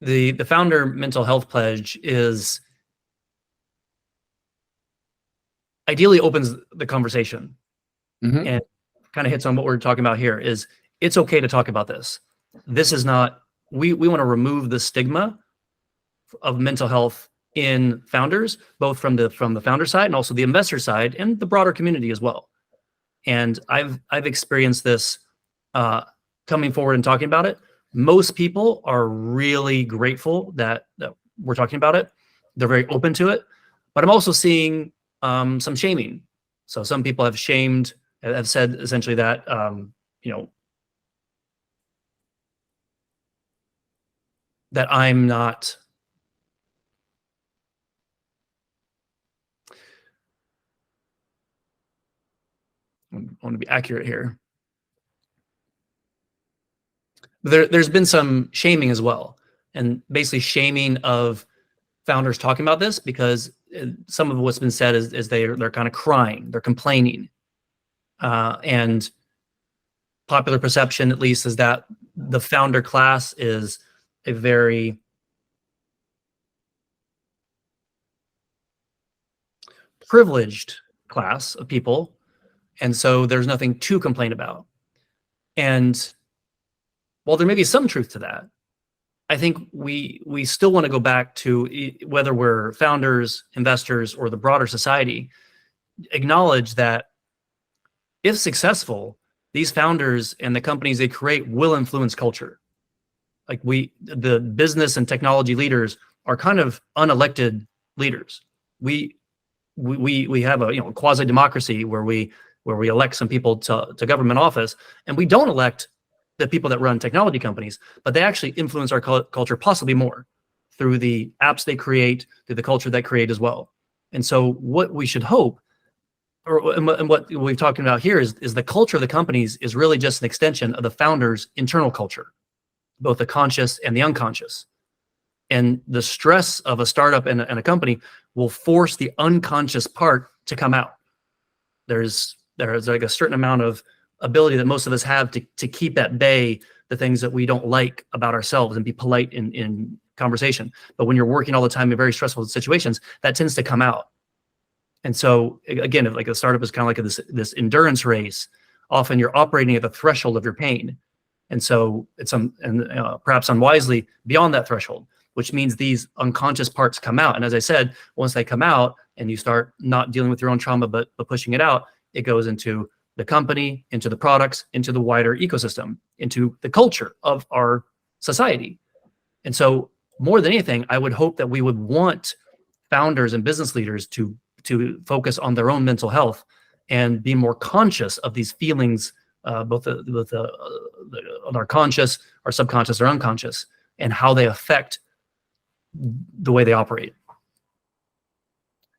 The founder mental health pledge is ideally opens the conversation, and kind of hits on what we're talking about here. Is it's okay to talk about this. This is not, we want to remove the stigma of mental health in founders, both from the founder side and also the investor side and the broader community as well. And I've experienced this coming forward and talking about it. Most people are really grateful that we're talking about it. They're very open to it, but I'm also seeing some shaming. So some people have said essentially that, that I'm not, I want to be accurate here. There's been some shaming as well, and basically shaming of founders talking about this, because some of what's been said is they're kind of crying, they're complaining, and popular perception, at least, is that the founder class is a very privileged class of people, and so there's nothing to complain about. And while there may be some truth to that, I think we still want to go back to, whether we're founders, investors, or the broader society, acknowledge that if successful, these founders and the companies they create will influence culture. Like the business and technology leaders are kind of unelected leaders. We have a quasi democracy where we elect some people to government office, and we don't elect the people that run technology companies, but they actually influence our culture possibly more through the apps they create, through the culture they create as well. And so what we should hope, and what we've talked about here is the culture of the companies is really just an extension of the founder's internal culture, both the conscious and the unconscious. And the stress of a startup and a company will force the unconscious part to come out. There's like a certain amount of ability that most of us have to keep at bay the things that we don't like about ourselves and be polite in conversation. But when you're working all the time in very stressful situations, that tends to come out. And so again, if like a startup is kind of like this endurance race, often you're operating at the threshold of your pain. And so it's perhaps unwisely beyond that threshold, which means these unconscious parts come out. And as I said, once they come out and you start not dealing with your own trauma, but pushing it out, it goes into the company, into the products, into the wider ecosystem, into the culture of our society. And so more than anything, I would hope that we would want founders and business leaders to focus on their own mental health and be more conscious of these feelings, both our conscious, our subconscious, or unconscious, and how they affect the way they operate.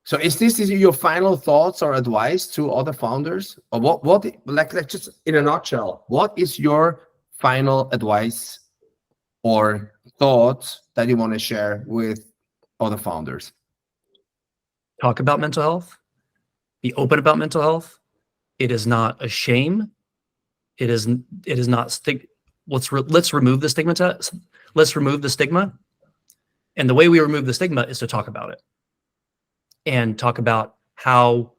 So is this your final thoughts or advice to other founders? Or what like just in a nutshell, what is your final advice or thoughts that you want to share with other founders? Talk about mental health. Be open about mental health. It is not a shame. It is not let's remove the stigma. Let's remove the stigma. And the way we remove the stigma is to talk about it. And talk about talk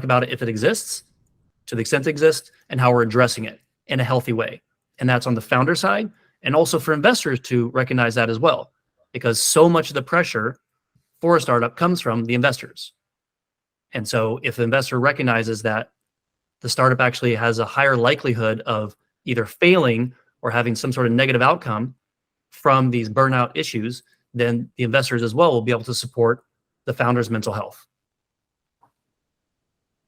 about it if it exists, to the extent it exists, and how we're addressing it in a healthy way. And that's on the founder side, and also for investors to recognize that as well, because so much of the pressure for a startup comes from the investors. And so if the investor recognizes that the startup actually has a higher likelihood of either failing or having some sort of negative outcome from these burnout issues, then the investors as well will be able to support the founder's mental health.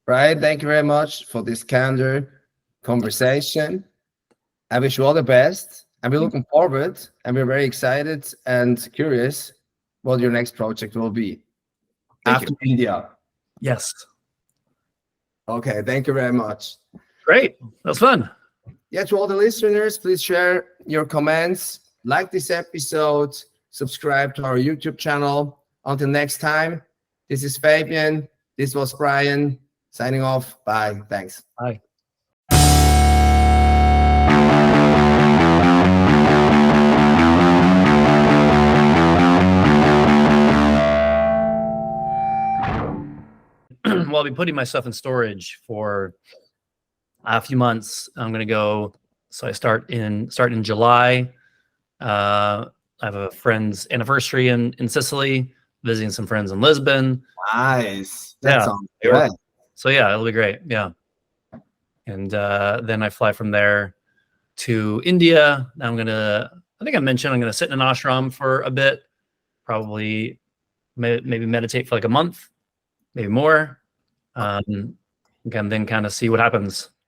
Right. Thank you very much for this candid conversation. I wish you all the best. And we're looking forward, and we're very excited and curious what your next project will be after India. Yes. Okay. Thank you very much. Great. That was fun. Yeah. To all the listeners, please share your comments, like this episode, subscribe to our YouTube channel. Until next time, this is Fabian. This was Brian signing off. Bye. Thanks. Bye. Well, I'll be putting my stuff in storage for a few months. I'm going to go. So I start in July. I have a friend's anniversary in Sicily, visiting some friends in Lisbon. Nice. That sounds great. So yeah, it'll be great. Yeah. And then I fly from there to India. I think I mentioned I'm going to sit in an ashram for a bit, probably maybe meditate for like a month, maybe more. And then kind of see what happens.